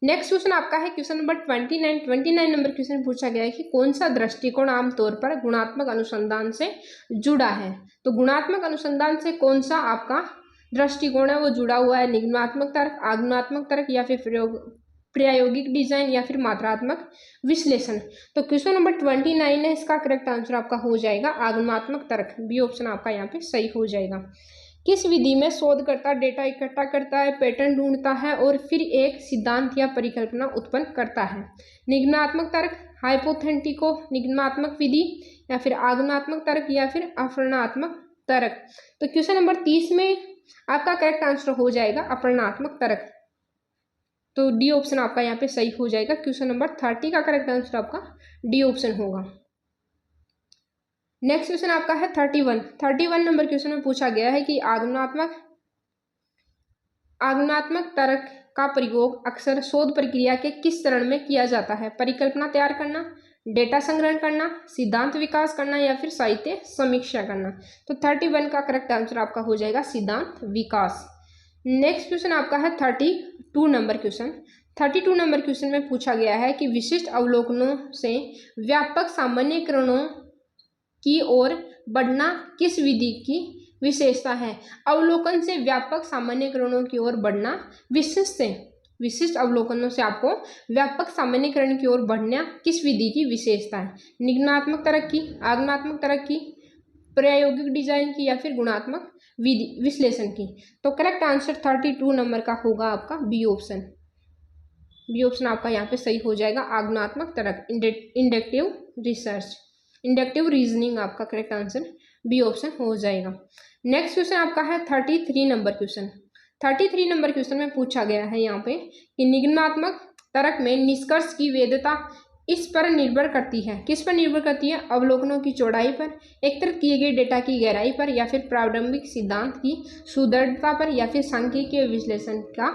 नेक्स्ट क्वेश्चन आपका है क्वेश्चन नंबर 29 नंबर क्वेश्चन में पूछा गया है कि कौन सा दृष्टिकोण आमतौर पर गुणात्मक अनुसंधान से जुड़ा है? तो गुणात्मक अनुसंधान से कौन सा आपका दृष्टिकोण है वो जुड़ा हुआ है? निगमनात्मक तर्क, आगमनात्मक तर्क या फिर प्रायोगिक डिजाइन या फिर मात्रात्मक विश्लेषण। तो क्वेश्चन नंबर 29 है, इसका करेक्ट आंसर आपका हो जाएगा आगमनात्मक तर्क। बी ऑप्शन आपका यहाँ पे सही हो जाएगा। किस विधि में शोधकर्ता डेटा इकट्ठा करता है, पैटर्न ढूंढता है और फिर एक सिद्धांत या परिकल्पना उत्पन्न करता है? निगमनात्मक तर्क, हाइपोथेटिको निगमनात्मक विधि या फिर आगमनात्मक तर्क या फिर अपहरणात्मक तर्क। तो क्वेश्चन नंबर 30 में आपका करेक्ट आंसर हो जाएगा अपहरणात्मक तर्क। तो डी ऑप्शन आपका यहाँ पे सही हो जाएगा। क्वेश्चन नंबर 30 का करेक्ट आंसर आपका डी ऑप्शन होगा। नेक्स्ट क्वेश्चन आपका है 31 नंबर क्वेश्चन में पूछा गया है कि आगमनात्मक तर्क का प्रयोग अक्सर शोध प्रक्रिया के किस चरण में किया जाता है? परिकल्पना तैयार करना, डेटा संग्रहण करना, सिद्धांत विकास करना या फिर साहित्य समीक्षा करना। तो 31 का करेक्ट आंसर आपका हो जाएगा सिद्धांत विकास। नेक्स्ट क्वेश्चन आपका है 32 नंबर क्वेश्चन। 32 नंबर क्वेश्चन में पूछा गया है कि विशिष्ट अवलोकनों से व्यापक सामान्यीकरणों की ओर बढ़ना किस विधि की विशेषता है? अवलोकन से व्यापक सामान्यीकरणों की ओर बढ़ना, विशिष्ट अवलोकनों से आपको व्यापक सामान्यीकरण की ओर बढ़ना किस विधि की विशेषता है? निगमनात्मक तर्क की, आगमनात्मक तर्क की, प्रायोगिक डिजाइन की या फिर गुणात्मक विश्लेषण की। तो करेक्ट आंसर 32 नंबर का होगा आपका बी ऑप्शन। बी ऑप्शन आपका यहाँ पे सही हो जाएगा आगमनात्मक तर्क, इंडक्टिव रिसर्च, इंडक्टिव रीजनिंग। आपका करेक्ट आंसर बी ऑप्शन हो जाएगा। नेक्स्ट क्वेश्चन आपका है 33 नंबर क्वेश्चन। 33 नंबर क्वेश्चन में पूछा गया है यहाँ पे कि निगमनात्मक तर्क में निष्कर्ष की वैधता इस पर निर्भर करती है, किस पर निर्भर करती है? अवलोकनों की चौड़ाई पर, एकत्रित किए गए डेटा की गहराई पर या फिर प्रारंभिक सिद्धांत की सुदृढ़ता पर या फिर सांख्यिकीय विश्लेषण का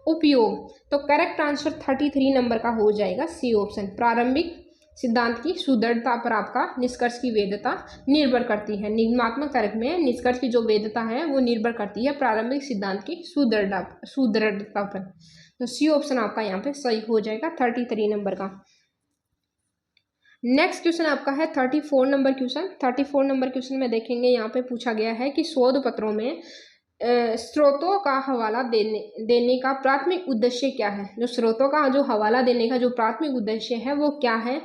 उपयोग। तो करेक्ट आंसर 33 नंबर का हो जाएगा सी ऑप्शन, प्रारंभिक सिद्धांत की सुदृढ़ता पर आपका निष्कर्ष की वैधता निर्भर करती है। निगमनात्मक तर्क में निष्कर्ष की जो वैधता है वो निर्भर करती है प्रारंभिक सिद्धांत की सुदृढ़ता पर। तो सी ऑप्शन आपका यहाँ पे सही हो जाएगा 33 नंबर का। नेक्स्ट क्वेश्चन आपका है 34 नंबर क्वेश्चन। 34 नंबर क्वेश्चन में देखेंगे, यहाँ पे पूछा गया है कि शोध पत्रों में स्रोतों का हवाला देने का प्राथमिक उद्देश्य क्या है। जो स्रोतों का जो हवाला देने का जो प्राथमिक उद्देश्य है वो क्या है।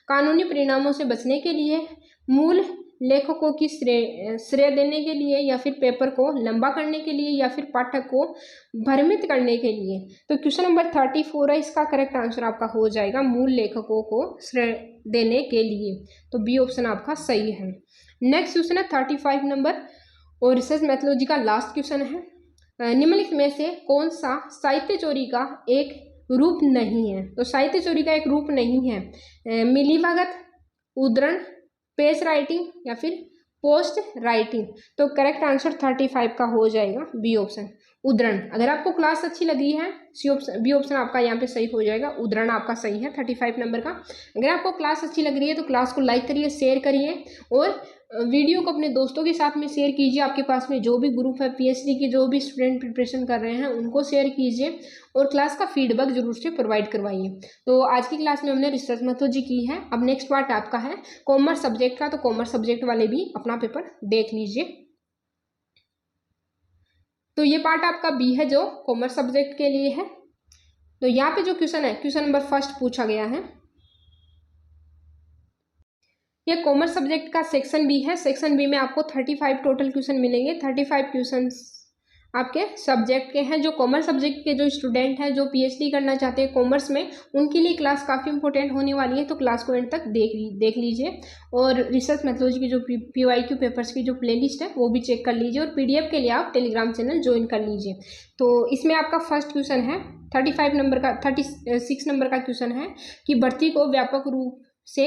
कानूनी परिणामों से बचने के लिए, मूल लेखकों की श्रेय देने के लिए, या फिर पेपर को लंबा करने के लिए, या फिर पाठक को भ्रमित करने के लिए। तो क्वेश्चन नंबर 34 है, इसका करेक्ट आंसर आपका हो जाएगा मूल लेखकों को श्रेय देने के लिए। तो बी ऑप्शन आपका सही है। नेक्स्ट क्वेश्चन है 35 नंबर और रिसर्च मेथोलॉजी का लास्ट क्वेश्चन है। निम्नलिखित में से कौन सा साहित्य चोरी का एक रूप नहीं है। तो साहित्य चोरी का एक रूप नहीं है मिलीभगत, उद्धरण, पेज राइटिंग, या फिर पोस्ट राइटिंग। तो करेक्ट आंसर 35 का हो जाएगा बी ऑप्शन, उद्धरण। अगर आपको क्लास अच्छी लगी है, बी ऑप्शन आपका यहाँ पे सही हो जाएगा, उद्धरण आपका सही है 35 नंबर का। अगर आपको क्लास अच्छी लग रही है तो क्लास को लाइक करिए, शेयर करिए और वीडियो को अपने दोस्तों के साथ में शेयर कीजिए। आपके पास में जो भी ग्रुप है पीएचडी की, जो भी स्टूडेंट प्रिपरेशन कर रहे हैं, उनको शेयर कीजिए और क्लास का फीडबैक जरूर से प्रोवाइड करवाइए। तो आज की क्लास में हमने रिसर्च मेथोलॉजी की है। अब नेक्स्ट पार्ट आपका है कॉमर्स सब्जेक्ट का, तो कॉमर्स सब्जेक्ट वाले भी अपना पेपर देख लीजिए। तो ये पार्ट आपका बी है जो कॉमर्स सब्जेक्ट के लिए है। तो यहाँ पे जो क्वेश्चन है, क्वेश्चन नंबर 1 पूछा गया है। ये कॉमर्स सब्जेक्ट का सेक्शन बी है। सेक्शन बी में आपको 35 टोटल क्वेश्चन मिलेंगे। 35 क्वेश्चन आपके सब्जेक्ट के हैं। जो कॉमर्स सब्जेक्ट के जो स्टूडेंट हैं, जो पीएचडी करना चाहते हैं कॉमर्स में, उनके लिए क्लास काफ़ी इंपॉर्टेंट होने वाली है। तो क्लास को एंड तक देख लीजिए और रिसर्च मेथोलॉजी की जो पीवाईक्यू पेपर्स की जो प्लेलिस्ट है वो भी चेक कर लीजिए और पीडीएफ के लिए आप टेलीग्राम चैनल ज्वाइन कर लीजिए। तो इसमें आपका फर्स्ट क्वेश्चन है 36 नंबर का क्वेश्चन है कि भर्ती को व्यापक रूप से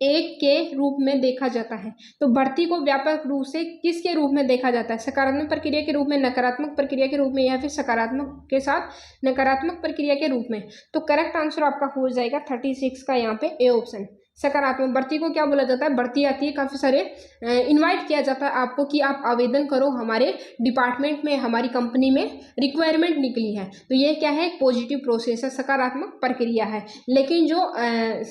एक के रूप में देखा जाता है। तो भर्ती को व्यापक रूप से किसके रूप में देखा जाता है। सकारात्मक प्रक्रिया के रूप में, नकारात्मक प्रक्रिया के रूप में, या फिर सकारात्मक के साथ नकारात्मक प्रक्रिया के रूप में। तो करेक्ट आंसर आपका हो जाएगा 36 का यहाँ पे ए ऑप्शन, सकारात्मक। भर्ती को क्या बोला जाता है, भर्ती आती है, काफ़ी सारे इनवाइट किया जाता है आपको कि आप आवेदन करो, हमारे डिपार्टमेंट में, हमारी कंपनी में रिक्वायरमेंट निकली है। तो ये क्या है, एक पॉजिटिव प्रोसेस है, सकारात्मक प्रक्रिया है। लेकिन जो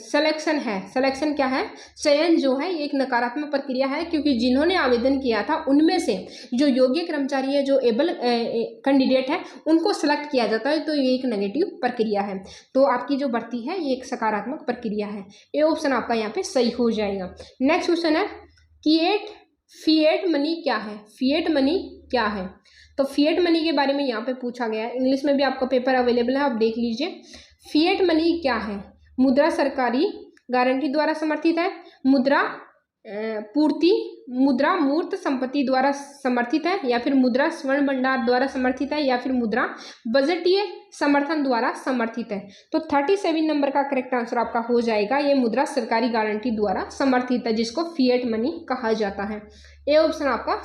सिलेक्शन है, सिलेक्शन क्या है, चयन जो है, ये एक नकारात्मक प्रक्रिया है, क्योंकि जिन्होंने आवेदन किया था उनमें से जो योग्य कर्मचारी है, जो एबल कैंडिडेट है, उनको सेलेक्ट किया जाता है। तो ये एक नेगेटिव प्रक्रिया है। तो आपकी जो भर्ती है ये एक सकारात्मक प्रक्रिया है। ये ऑप्शन आपका यहाँ पे सही हो जाएगा। नेक्स्ट क्वेश्चन है फिएट मनी क्या है। फिएट मनी क्या है। तो फिएट मनी के बारे में यहाँ पे पूछा गया है। इंग्लिश में भी आपका पेपर अवेलेबल है, आप देख लीजिए। फिएट मनी क्या है। मुद्रा सरकारी गारंटी द्वारा समर्थित है, मुद्रा पूर्ति, मुद्रा मूर्त संपत्ति द्वारा समर्थित है, या फिर मुद्रा स्वर्ण भंडार द्वारा समर्थित है, या फिर मुद्रा बजटीय समर्थन द्वारा समर्थित है। तो 37 नंबर का करेक्ट आंसर आपका हो जाएगा, ये मुद्रा सरकारी गारंटी द्वारा समर्थित है, जिसको फिएट मनी कहा जाता है। ए ऑप्शन आपका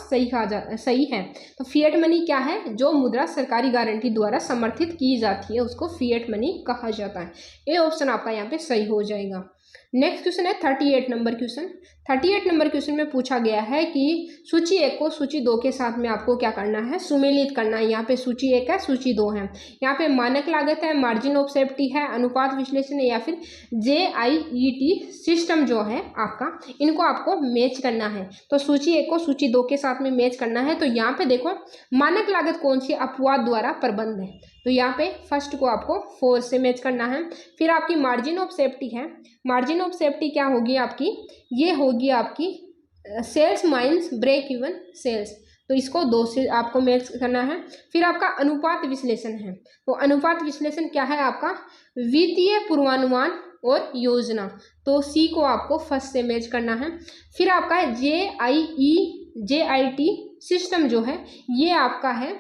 सही है। तो फिएट मनी क्या है, जो मुद्रा सरकारी गारंटी द्वारा समर्थित की जाती है उसको फिएट मनी कहा जाता है। ए ऑप्शन आपका यहाँ पे सही हो जाएगा। नेक्स्ट क्वेश्चन है 38 नंबर क्वेश्चन। 38 नंबर क्वेश्चन में पूछा गया है कि सूची 1 को सूची 2 के साथ में आपको क्या करना है, सुमेलित करना है। यहाँ पे सूची 1 है, सूची 2 है। यहाँ पे मानक लागत है, मार्जिन ऑफ सेफ्टी है, अनुपात विश्लेषण है, या फिर JIET सिस्टम जो है आपका, इनको आपको मैच करना है। तो सूची 1 को सूची 2 के साथ में मैच करना है। तो यहाँ पे देखो मानक लागत कौन सी, अपवाद द्वारा प्रबंध है। तो यहाँ पे फर्स्ट को आपको 4 से मैच करना है। फिर आपकी मार्जिन ऑफ सेफ्टी है, मार्जिन ऑफ सेफ्टी क्या होगी आपकी, ये होगी आपकी sales minus break even sales. तो इसको 2 से आपको मैच करना है। फिर आपका अनुपात विश्लेषण है। तो अनुपात विश्लेषण क्या है आपका, वित्तीय पूर्वानुमान और योजना। तो C को आपको फर्स्ट से मैच करना है। फिर आपका JIT सिस्टम जो है, ये आपका है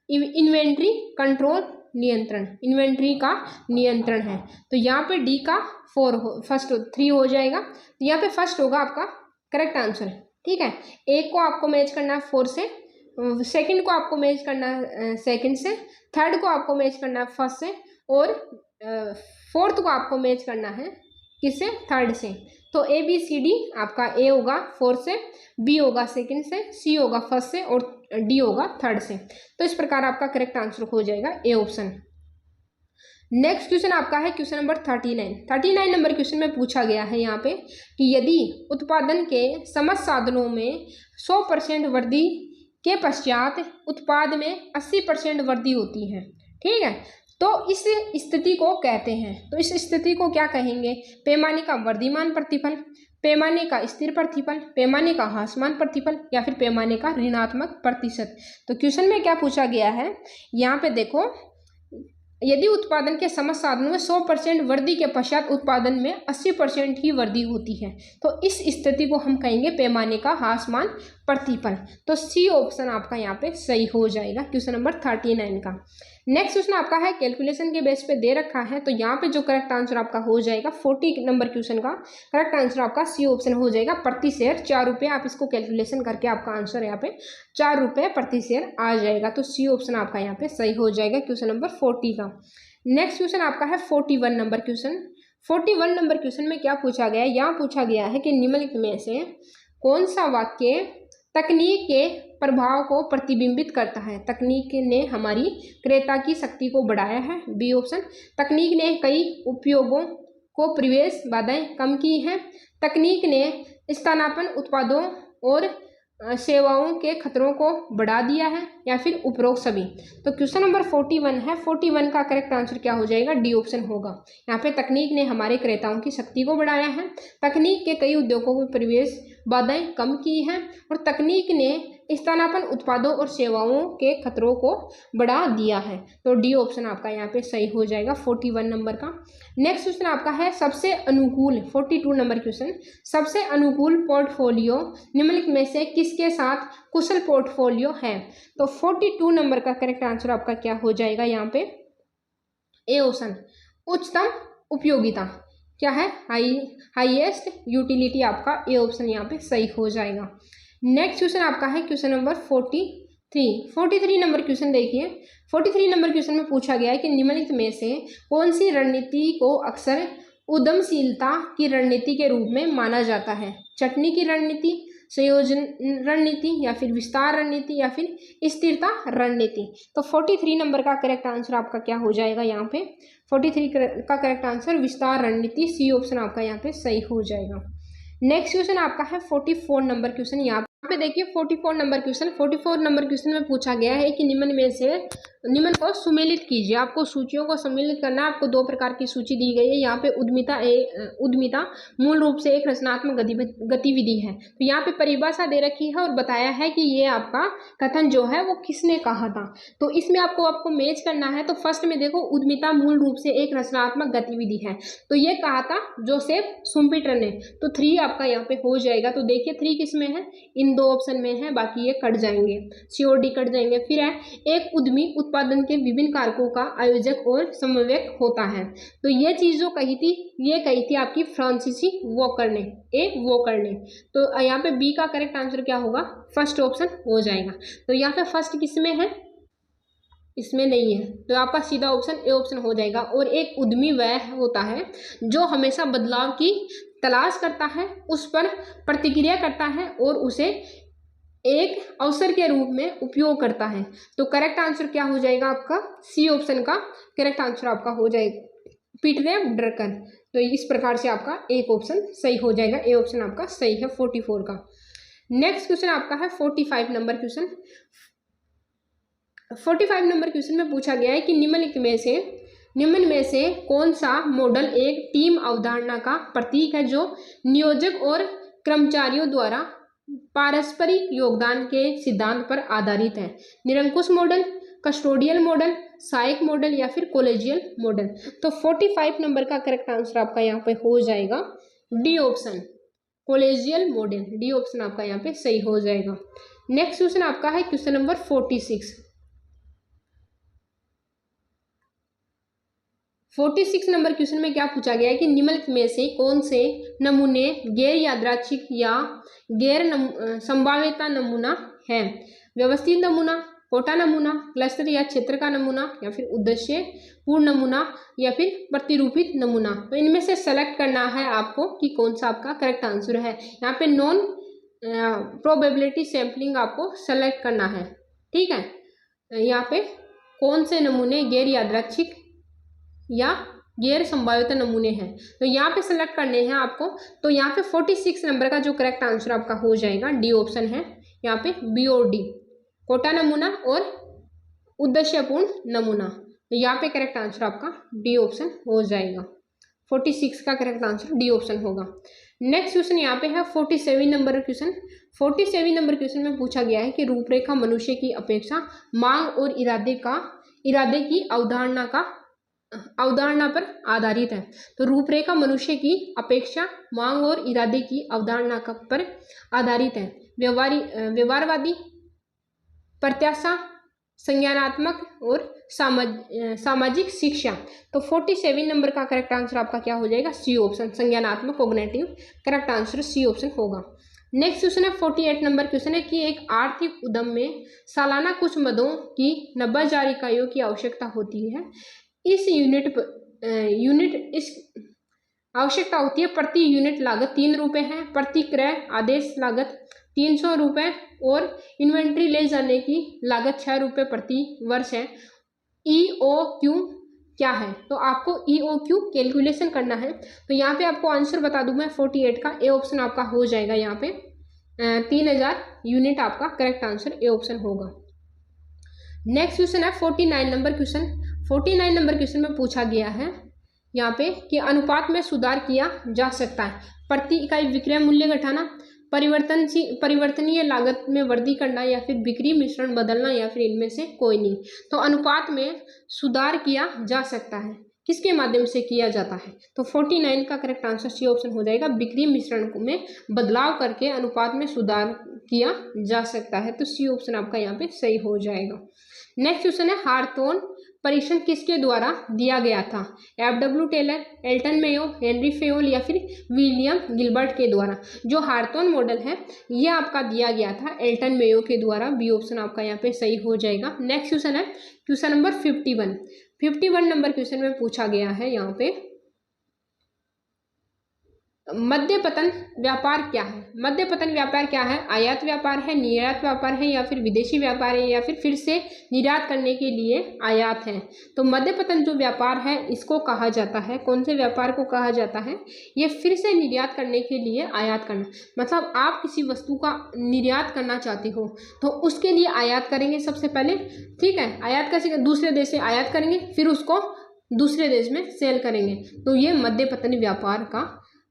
इन्वेंट्री कंट्रोल नियंत्रण, इन्वेंट्री का नियंत्रण है। तो यहाँ पे D का 3 हो जाएगा। तो यहाँ पे फर्स्ट होगा आपका करेक्ट आंसर, ठीक है। एक को आपको मैच करना है 4 से, सेकंड को आपको मैच करना है सेकंड से, थर्ड को आपको मैच करना है फर्स्ट से, और फोर्थ को आपको मैच करना है किससे, थर्ड से। तो ABCD आपका A होगा 4 से, B होगा सेकंड से, C होगा फर्स्ट से, और D होगा थर्ड से। तो इस प्रकार आपका करेक्ट आंसर हो जाएगा ए ऑप्शन। नेक्स्ट क्वेश्चन आपका है क्वेश्चन नंबर 39 नंबर क्वेश्चन में पूछा गया है यहाँ पे कि यदि उत्पादन के समस्त साधनों में 100% वृद्धि के पश्चात उत्पाद में 80% वृद्धि होती है, ठीक है, तो इस स्थिति को कहते हैं, तो इस स्थिति को क्या कहेंगे? पैमाने का वर्धमान प्रतिफल, पैमाने का स्थिर प्रतिफल, पैमाने का ह्रासमान प्रतिफल, या फिर पैमाने का ऋणात्मक प्रतिशत। तो क्वेश्चन में क्या पूछा गया है, यहाँ पे देखो, यदि उत्पादन के समस्त साधनों में 100% वृद्धि के पश्चात उत्पादन में 80% ही वृद्धि होती है, तो इस स्थिति को हम कहेंगे पैमाने का ह्रासमान प्रतिफल। तो सी ऑप्शन आपका यहाँ पे सही हो जाएगा क्वेश्चन नंबर 39 का। नेक्स्ट क्वेश्चन आपका है कैलकुलेशन के बेस पे दे रखा है, तो यहाँ पे जो करेक्ट आंसर आपका हो जाएगा 40 नंबर क्वेश्चन का करेक्ट आंसर आपका सी ऑप्शन हो जाएगा। प्रति शेयर 4 रुपये, आप इसको कैलकुलेशन करके आपका आंसर यहाँ पे 4 रुपये प्रति शेयर आ जाएगा। तो सी ऑप्शन आपका यहाँ पे सही हो जाएगा क्वेश्चन नंबर 40 का। नेक्स्ट क्वेश्चन आपका है 41 नंबर क्वेश्चन। 41 नंबर क्वेश्चन में क्या पूछा गया है, यहाँ पूछा गया है कि निम्नलिखित में से कौन सा वाक्य तकनीक के प्रभाव को प्रतिबिंबित करता है? तकनीक ने हमारी क्रेता की शक्ति को बढ़ाया है, बी ऑप्शन। तकनीक ने कई उपयोगों को प्रवेश बाधाएं कम की हैं, तकनीक ने स्थानापन्न उत्पादों और सेवाओं के खतरों को बढ़ा दिया है, या फिर उपरोक्त सभी। तो क्वेश्चन नंबर 41 है, 41 का करेक्ट आंसर क्या हो जाएगा? डी ऑप्शन होगा। यहाँ पे तकनीक ने हमारे क्रेताओं की शक्ति को बढ़ाया है, तकनीक के कई उद्योगों को प्रवेश बाधाएं कम की हैं, और तकनीक ने स्थानापन्न उत्पादों और सेवाओं के खतरों को बढ़ा दिया है। तो डी ऑप्शन आपका यहाँ पे सही हो जाएगा 41 नंबर का। नेक्स्ट क्वेश्चन आपका है सबसे अनुकूल 42 नंबर क्वेश्चन। सबसे अनुकूल पोर्टफोलियो निम्नलिखित में से किसके साथ कुशल पोर्टफोलियो है? तो 42 नंबर का करेक्ट आंसर आपका क्या हो जाएगा यहाँ पे? ए ऑप्शन, उच्चतम उपयोगिता। क्या है? हाईएस्ट यूटिलिटी, आपका ए ऑप्शन यहाँ पे सही हो जाएगा। नेक्स्ट क्वेश्चन आपका है क्वेश्चन नंबर 43 नंबर क्वेश्चन देखिए। 43 नंबर क्वेश्चन में पूछा गया है कि निम्नलिखित में से कौन सी रणनीति को अक्सर उद्यमशीलता की रणनीति के रूप में माना जाता है? चटनी की रणनीति, संयोजन रणनीति, या फिर विस्तार रणनीति, या फिर स्थिरता रणनीति। तो 43 नंबर का करेक्ट आंसर आपका क्या हो जाएगा यहाँ पे? 43 का करेक्ट आंसर विस्तार रणनीति, सी ऑप्शन आपका यहाँ पे सही हो जाएगा। नेक्स्ट क्वेश्चन आपका है 44 नंबर क्वेश्चन। यहाँ पे देखिए 44 नंबर क्वेश्चन में पूछा गया है कि निम्न में से निम्न को सुमेलित कीजिए। आपको सूचियों को सम्मिलित करना है। आपको 2 प्रकार की सूची दी गई है। यहाँ पे उद्यमिता मूल रूप से एक रचनात्मक गतिविधि है। तो यहाँ पे परिभाषा दे रखी है और बताया है कि ये आपका कथन जो है वो किसने कहा था। तो इसमें आपको मैच करना है। तो फर्स्ट में देखो, उद्यमिता मूल रूप से एक रचनात्मक गतिविधि है, तो ये कहा था जोसेफ शुम्पेटर ने। तो 3 आपका यहाँ पे हो जाएगा। तो देखिए 3 किस में है? इन 2 ऑप्शन में है, बाकी ये कट जाएंगे, सी और डी कट जाएंगे। फिर है एक उद्यमी उत्पादन के विभिन्न कारकों का आयोजक और समन्वयक होता है। तो ये चीज जो कही थी आपकी फ्रांसीसी वॉकर ने। तो यहाँ पे बी का करेक्ट आंसर क्या होगा? फर्स्ट ऑप्शन हो जाएगा। तो यहाँ पे फर्स्ट किस में है? इसमें नहीं है, तो आपका सीधा ऑप्शन ए ऑप्शन हो जाएगा। और एक उद्यमी वह होता है जो हमेशा बदलाव की तलाश करता है, उस पर प्रतिक्रिया करता है और उसे एक अवसर के रूप में उपयोग करता है। तो करेक्ट आंसर क्या हो जाएगा आपका? सी ऑप्शन का करेक्ट आंसर आपका हो जाएगा पीटर ड्रकर। तो इस प्रकार से आपका एक ऑप्शन सही हो जाएगा, ए ऑप्शन आपका सही है 44 का। नेक्स्ट क्वेश्चन आपका है 45 नंबर क्वेश्चन। 45 नंबर क्वेश्चन में पूछा गया है कि निम्न में से कौन सा मॉडल एक टीम अवधारणा का प्रतीक है जो नियोजक और कर्मचारियों द्वारा पारस्परिक योगदान के सिद्धांत पर आधारित है? निरंकुश मॉडल, कस्टोडियल मॉडल, सहायक मॉडल, या फिर कॉलेजियल मॉडल। तो 45 नंबर का करेक्ट आंसर आपका यहाँ पे हो जाएगा D option, collegial model. D option आपका यहाँ पे सही हो जाएगा। नेक्स्ट क्वेश्चन आपका है क्वेश्चन नंबर 46 नंबर क्वेश्चन में क्या पूछा गया है कि निम्नलिखित में से कौन से नमूने गैर यादृच्छिक या गैर संभाव्यता नमूना है? व्यवस्थित नमूना, कोटा नमूना, क्लस्टर या क्षेत्र का नमूना, या फिर उद्देश्य पूर्ण नमूना, या फिर प्रतिरूपित नमूना। तो इनमें से सेलेक्ट करना है आपको कि कौन सा आपका करेक्ट आंसर है। यहाँ पे नॉन प्रोबेबिलिटी सैम्पलिंग आपको सेलेक्ट करना है, ठीक है। यहाँ पे कौन से नमूने गैर यादृच्छिक या गैर संभाव्यता नमूने हैं। तो यहाँ पे सेलेक्ट करने हैं आपको। तो यहाँ पे 46 नंबर का जो करेक्ट आंसर आपका हो जाएगा, डी ऑप्शन है यहाँ पे, बी और डी, कोटा नमूना और उद्देश्यपूर्ण नमूना। तो यहाँ पे करेक्ट आंसर आपका डी ऑप्शन हो जाएगा। 46 का करेक्ट आंसर डी ऑप्शन होगा। नेक्स्ट क्वेश्चन यहाँ पे है 47 नंबर क्वेश्चन। 47 नंबर क्वेश्चन में पूछा गया है कि रूपरेखा मनुष्य की अपेक्षा मांग और इरादे की अवधारणा पर आधारित है। तो रूपरेखा मनुष्य की अपेक्षा मांग और इरादे की अवधारणा पर आधारित है। व्यवहारवादी, प्रत्याशा, संज्ञानात्मक और सामाजिक शिक्षा। तो 47 नंबर का करेक्ट आंसर आपका क्या हो जाएगा, सी ऑप्शन, संज्ञानात्मक cognitive, correct answer C option होगा। नेक्स्ट क्वेश्चन है 48 नंबर क्वेश्चन है कि एक आर्थिक उद्यम में सालाना कुछ मदों की 90,000 इकाइयों की आवश्यकता होती है। इस आवश्यकता होती है। प्रति यूनिट लागत 3 रुपये है, प्रति क्रय आदेश लागत 300 रुपये और इन्वेंट्री ले जाने की लागत 6 रुपये प्रति वर्ष है। EOQ क्या है, तो आपको EOQ कैलकुलेशन करना है। तो यहाँ पे आपको आंसर बता दूं मैं 48 का, ए ऑप्शन आपका हो जाएगा। यहाँ पे 3000 यूनिट आपका करेक्ट आंसर ए ऑप्शन होगा। नेक्स्ट क्वेश्चन है 49 नंबर क्वेश्चन। 49 नंबर क्वेश्चन में पूछा गया है यहाँ पे कि अनुपात में सुधार किया जा सकता है। प्रति इकाई विक्रय मूल्य घटाना, परिवर्तनीय लागत में वृद्धि करना, या फिर बिक्री मिश्रण बदलना, या फिर इनमें से कोई नहीं। तो अनुपात में सुधार किया जा सकता है, किसके माध्यम से किया जाता है, तो 49 का करेक्ट आंसर सी ऑप्शन हो जाएगा। बिक्री मिश्रण में बदलाव करके अनुपात में सुधार किया जा सकता है। तो सी ऑप्शन आपका यहाँ पे सही हो जाएगा। नेक्स्ट क्वेश्चन है हार्टोन परीक्षण किसके द्वारा दिया गया था। FW Taylor, Elton Mayo, Henry Fayol, या फिर विलियम गिलबर्ट के द्वारा। जो हार्टोन मॉडल है ये आपका दिया गया था एल्टन मेयो के द्वारा। बी ऑप्शन आपका यहाँ पे सही हो जाएगा। नेक्स्ट क्वेश्चन है क्वेश्चन नंबर 51 नंबर क्वेश्चन में पूछा गया है यहाँ पे मध्य पतन व्यापार क्या है। मध्य पतन व्यापार क्या है, आयात व्यापार है, निर्यात व्यापार है, या फिर विदेशी व्यापार है, या फिर से निर्यात करने के लिए आयात है। तो मध्य पतन जो व्यापार है इसको कहा जाता है, कौन से व्यापार को कहा जाता है, ये फिर से निर्यात करने के लिए आयात करना। मतलब आप किसी वस्तु का निर्यात करना चाहते हो तो उसके लिए आयात करेंगे सबसे पहले, ठीक है, आयात कैसे, दूसरे देश से आयात करेंगे फिर उसको दूसरे देश में सेल करेंगे। तो ये मध्य पतन व्यापार का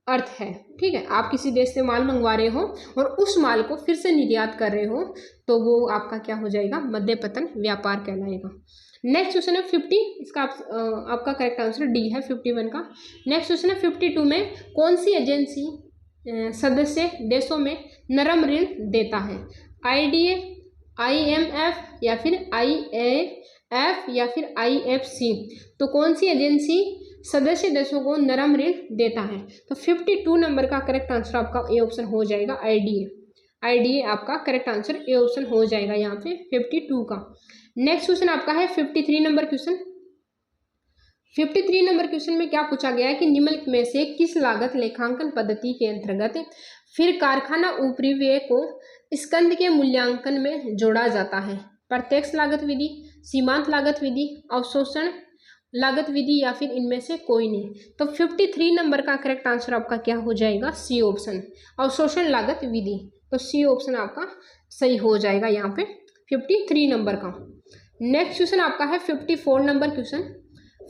अर्थ है, ठीक है। आप किसी देश से माल मंगवा रहे हो और उस माल को फिर से निर्यात कर रहे हो तो वो आपका क्या हो जाएगा, मध्य पतन व्यापार कहलाएगा। नेक्स्ट क्वेश्चन है 50, इसका आपका करेक्ट आंसर डी है 51 का। नेक्स्ट क्वेश्चन है 52 में कौन सी एजेंसी सदस्य देशों में नरम ऋण देता है। IDA, IMF, या फिर IAF, या फिर IFC। तो कौन सी एजेंसी सदस्य देशों को नरम ऋण देता है। तो 52 नंबर का करेक्ट आंसर आपका ए ऑप्शन हो जाएगा, IDA आपका करेक्ट आंसर ए ऑप्शन हो जाएगा यहाँ पे 52 का। नेक्स्ट क्वेश्चन आपका है 53 नंबर क्वेश्चन। 53 नंबर क्वेश्चन में क्या पूछा गया है कि निम्नलिखित में से किस लागत लेखांकन पद्धति के अंतर्गत फिर कारखाना उपरिव्यय को स्कंद के मूल्यांकन में जोड़ा जाता है। प्रत्यक्ष लागत विधि, सीमांत लागत विधि, अवशोषण लागत विधि, या फिर इनमें से कोई नहीं। तो 53 नंबर का करेक्ट आंसर आपका क्या हो जाएगा, सी ऑप्शन, अवशोषण लागत विधि। तो सी ऑप्शन आपका सही हो जाएगा यहाँ पे 53 नंबर का। नेक्स्ट क्वेश्चन आपका है 54 नंबर क्वेश्चन।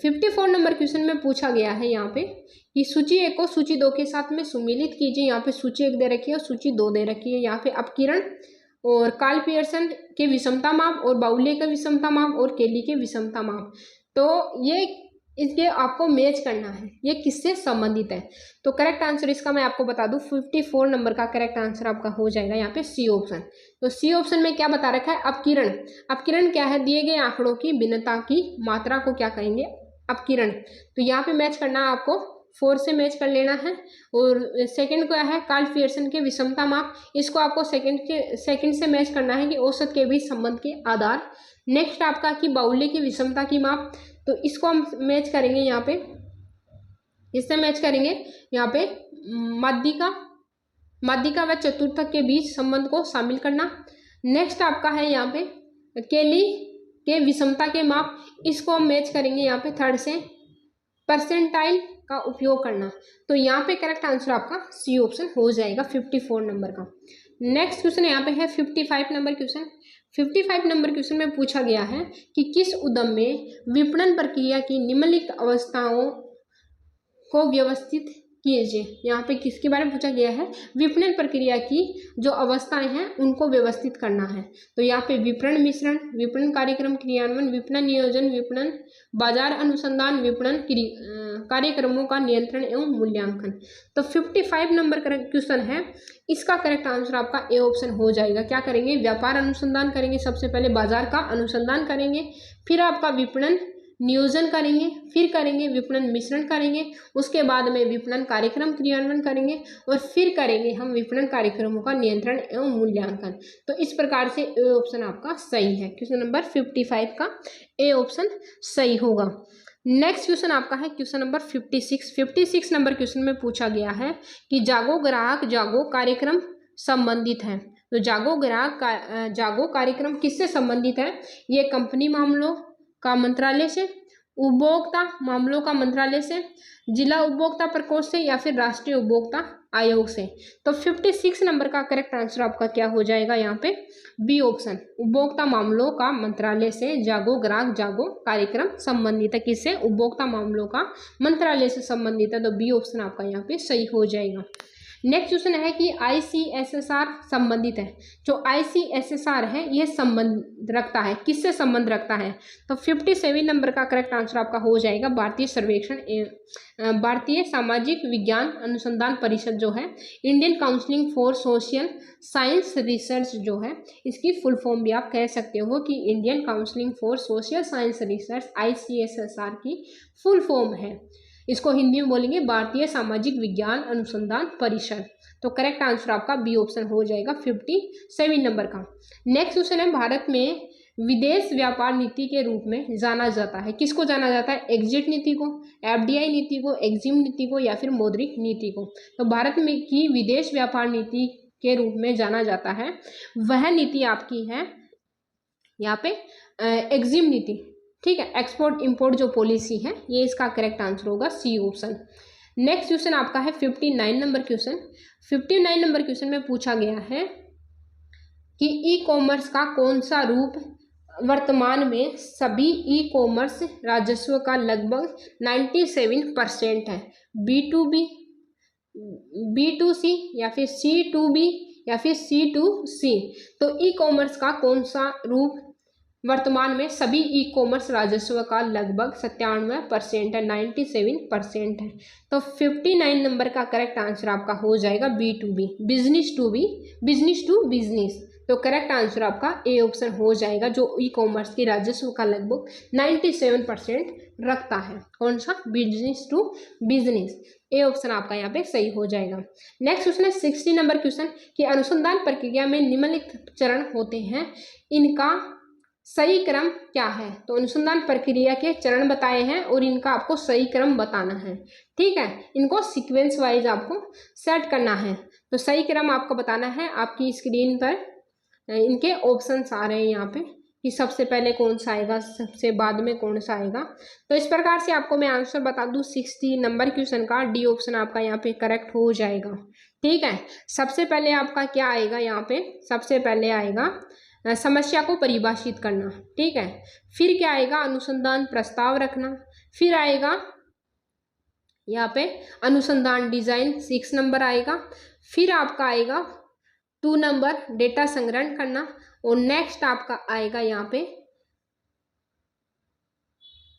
54 नंबर क्वेश्चन में पूछा गया है यहाँ पे कि सूची 1 को सूची 2 के साथ में सुमेलित कीजिए। यहाँ पे सूची 1 दे रखी है और सूची 2 दे रखी है। यहाँ पे अपकिरण और कार्ल पियर्सन के विषमता माप और बाउले का विषमता माप और केली के विषमता माप। तो ये इसके आपको मैच करना है, ये किससे संबंधित है। तो करेक्ट आंसर इसका मैं आपको बता दूं 54 नंबर का करेक्ट आंसर आपका हो जाएगा यहाँ पे सी ऑप्शन। तो सी ऑप्शन में क्या बता रखा है, अपकिरण। अपकिरण क्या है, दिए गए आंकड़ों की भिन्नता की मात्रा को क्या कहेंगे, अपकिरण। तो यहाँ पे मैच करना है आपको, 4 से मैच कर लेना है। और सेकंड क्या है, कार्ल पियर्सन के विषमता माप, इसको आपको सेकंड से मैच करना है कि औसत के बीच संबंध के आधार। नेक्स्ट आपका कि बाउले की विषमता की माप, तो इसको हम मैच करेंगे यहाँ पे, इससे मैच करेंगे यहाँ पे माध्यिका व चतुर्थक के बीच संबंध को शामिल करना। नेक्स्ट आपका है यहाँ पे केली के विषमता के माप, इसको हम मैच करेंगे यहाँ पे थर्ड से। परसेंटाइल का उपयोग करना। तो यहाँ पे करेक्ट आंसर आपका सी ऑप्शन हो जाएगा 54 नंबर का। नेक्स्ट क्वेश्चन यहाँ पे है 55 नंबर क्वेश्चन। 55 नंबर क्वेश्चन में पूछा गया है कि किस उद्यम में विपणन प्रक्रिया की निम्नलिखित अवस्थाओं को व्यवस्थित कीजिए। यहाँ पे किसके बारे में पूछा गया है, विपणन प्रक्रिया की जो अवस्थाएं हैं उनको व्यवस्थित करना है। तो यहाँ पे विपणन मिश्रण, विपणन कार्यक्रम क्रियान्वयन, विपणन नियोजन, विपणन बाजार अनुसंधान, विपणन कार्यक्रमों का नियंत्रण एवं मूल्यांकन। तो 55 नंबर क्वेश्चन है, इसका करेक्ट आंसर आपका ए ऑप्शन हो जाएगा। क्या करेंगे, व्यापार अनुसंधान करेंगे, सबसे पहले बाजार का अनुसंधान करेंगे, फिर आपका विपणन नियोजन करेंगे, फिर करेंगे विपणन मिश्रण करेंगे, उसके बाद में विपणन कार्यक्रम क्रियान्वयन करेंगे और फिर करेंगे हम विपणन कार्यक्रमों का नियंत्रण एवं मूल्यांकन। तो इस प्रकार से ए ऑप्शन आपका सही है। क्वेश्चन नंबर 55 का ए ऑप्शन सही होगा। नेक्स्ट क्वेश्चन आपका है क्वेश्चन नंबर 56। 56 नंबर क्वेश्चन में पूछा गया है कि जागो ग्राहक जागो कार्यक्रम संबंधित है। तो जागो ग्राहक जागो कार्यक्रम किससे संबंधित है, ये कंपनी मामलों का मंत्रालय से, उपभोक्ता मामलों का मंत्रालय से, जिला उपभोक्ता प्रकोष्ठ से या फिर राष्ट्रीय उपभोक्ता आयोग से। तो 56 नंबर का करेक्ट आंसर आपका क्या हो जाएगा, यहाँ पे बी ऑप्शन, उपभोक्ता मामलों का मंत्रालय से जागो ग्राहक जागो कार्यक्रम संबंधित है। किससे, उपभोक्ता मामलों का मंत्रालय से संबंधित है। तो बी ऑप्शन आपका यहाँ पे सही हो जाएगा। नेक्स्ट क्वेश्चन है कि ICSSR संबंधित है। जो ICSSR है ये संबंध रखता है, किससे संबंध रखता है। तो 57 नंबर का करेक्ट आंसर आपका हो जाएगा भारतीय सर्वेक्षण भारतीय सामाजिक विज्ञान अनुसंधान परिषद जो है, Indian counselling for social science research जो है, इसकी फुल फॉर्म भी आप कह सकते हो कि Indian counselling for social science research ICSSR की फुल फॉर्म है। इसको हिंदी में बोलेंगे भारतीय सामाजिक विज्ञान अनुसंधान परिषद। तो करेक्ट आंसर आपका बी ऑप्शन हो जाएगा 57 नंबर का। नेक्स्ट क्वेश्चन है, भारत में विदेश व्यापार नीति के रूप में जाना जाता है। किसको जाना जाता है, एग्जिट नीति को, FDI नीति को, एक्जिम नीति को या फिर मौद्रिक नीति को। तो भारत में की विदेश व्यापार नीति के रूप में जाना जाता है, वह नीति आपकी है यहाँ पे एक्जिम नीति। ठीक है, एक्सपोर्ट इंपोर्ट जो पॉलिसी है, ये इसका करेक्ट आंसर होगा सी ऑप्शन। नेक्स्ट क्वेश्चन आपका है 59 नंबर क्वेश्चन। 59 नंबर क्वेश्चन में पूछा गया है कि ई कॉमर्स का कौन सा रूप वर्तमान में सभी ई कॉमर्स राजस्व का लगभग 97% है। B2B, B2C या फिर C2B या फिर C2C। तो ई कॉमर्स का कौन सा रूप वर्तमान में सभी ई कॉमर्स राजस्व का लगभग 97% है, 97% है। तो 59 नंबर का करेक्ट आंसर आपका हो जाएगा B2B, business to B, business to business. तो करेक्ट आंसर आपका ए ऑप्शन हो जाएगा, जो ई कॉमर्स की राजस्व का लगभग 97% रखता है। कौन सा, business to business. A option आपका यहाँ पे सही हो जाएगा। नेक्स्ट क्वेश्चन है 60 नंबर क्वेश्चन कि अनुसंधान प्रक्रिया में निम्नलिखित चरण होते हैं, इनका सही क्रम क्या है। तो अनुसंधान प्रक्रिया के चरण बताए हैं और इनका आपको सही क्रम बताना है। ठीक है, इनको सीक्वेंस वाइज आपको सेट करना है। तो सही क्रम आपको बताना है। आपकी स्क्रीन पर इनके ऑप्शंस आ रहे हैं यहाँ पे कि सबसे पहले कौन सा आएगा, सबसे बाद में कौन सा आएगा। तो इस प्रकार से आपको मैं आंसर बता दूं 60 नंबर क्वेश्चन का डी ऑप्शन आपका यहाँ पे करेक्ट हो जाएगा। ठीक है, सबसे पहले आपका क्या आएगा यहाँ पे, सबसे पहले आएगा समस्या को परिभाषित करना। ठीक है, फिर क्या आएगा, अनुसंधान प्रस्ताव रखना, फिर आएगा यहाँ पे अनुसंधान डिजाइन 6 नंबर आएगा, फिर आपका आएगा 2 नंबर डेटा संग्रहण करना और नेक्स्ट आपका आएगा यहाँ पे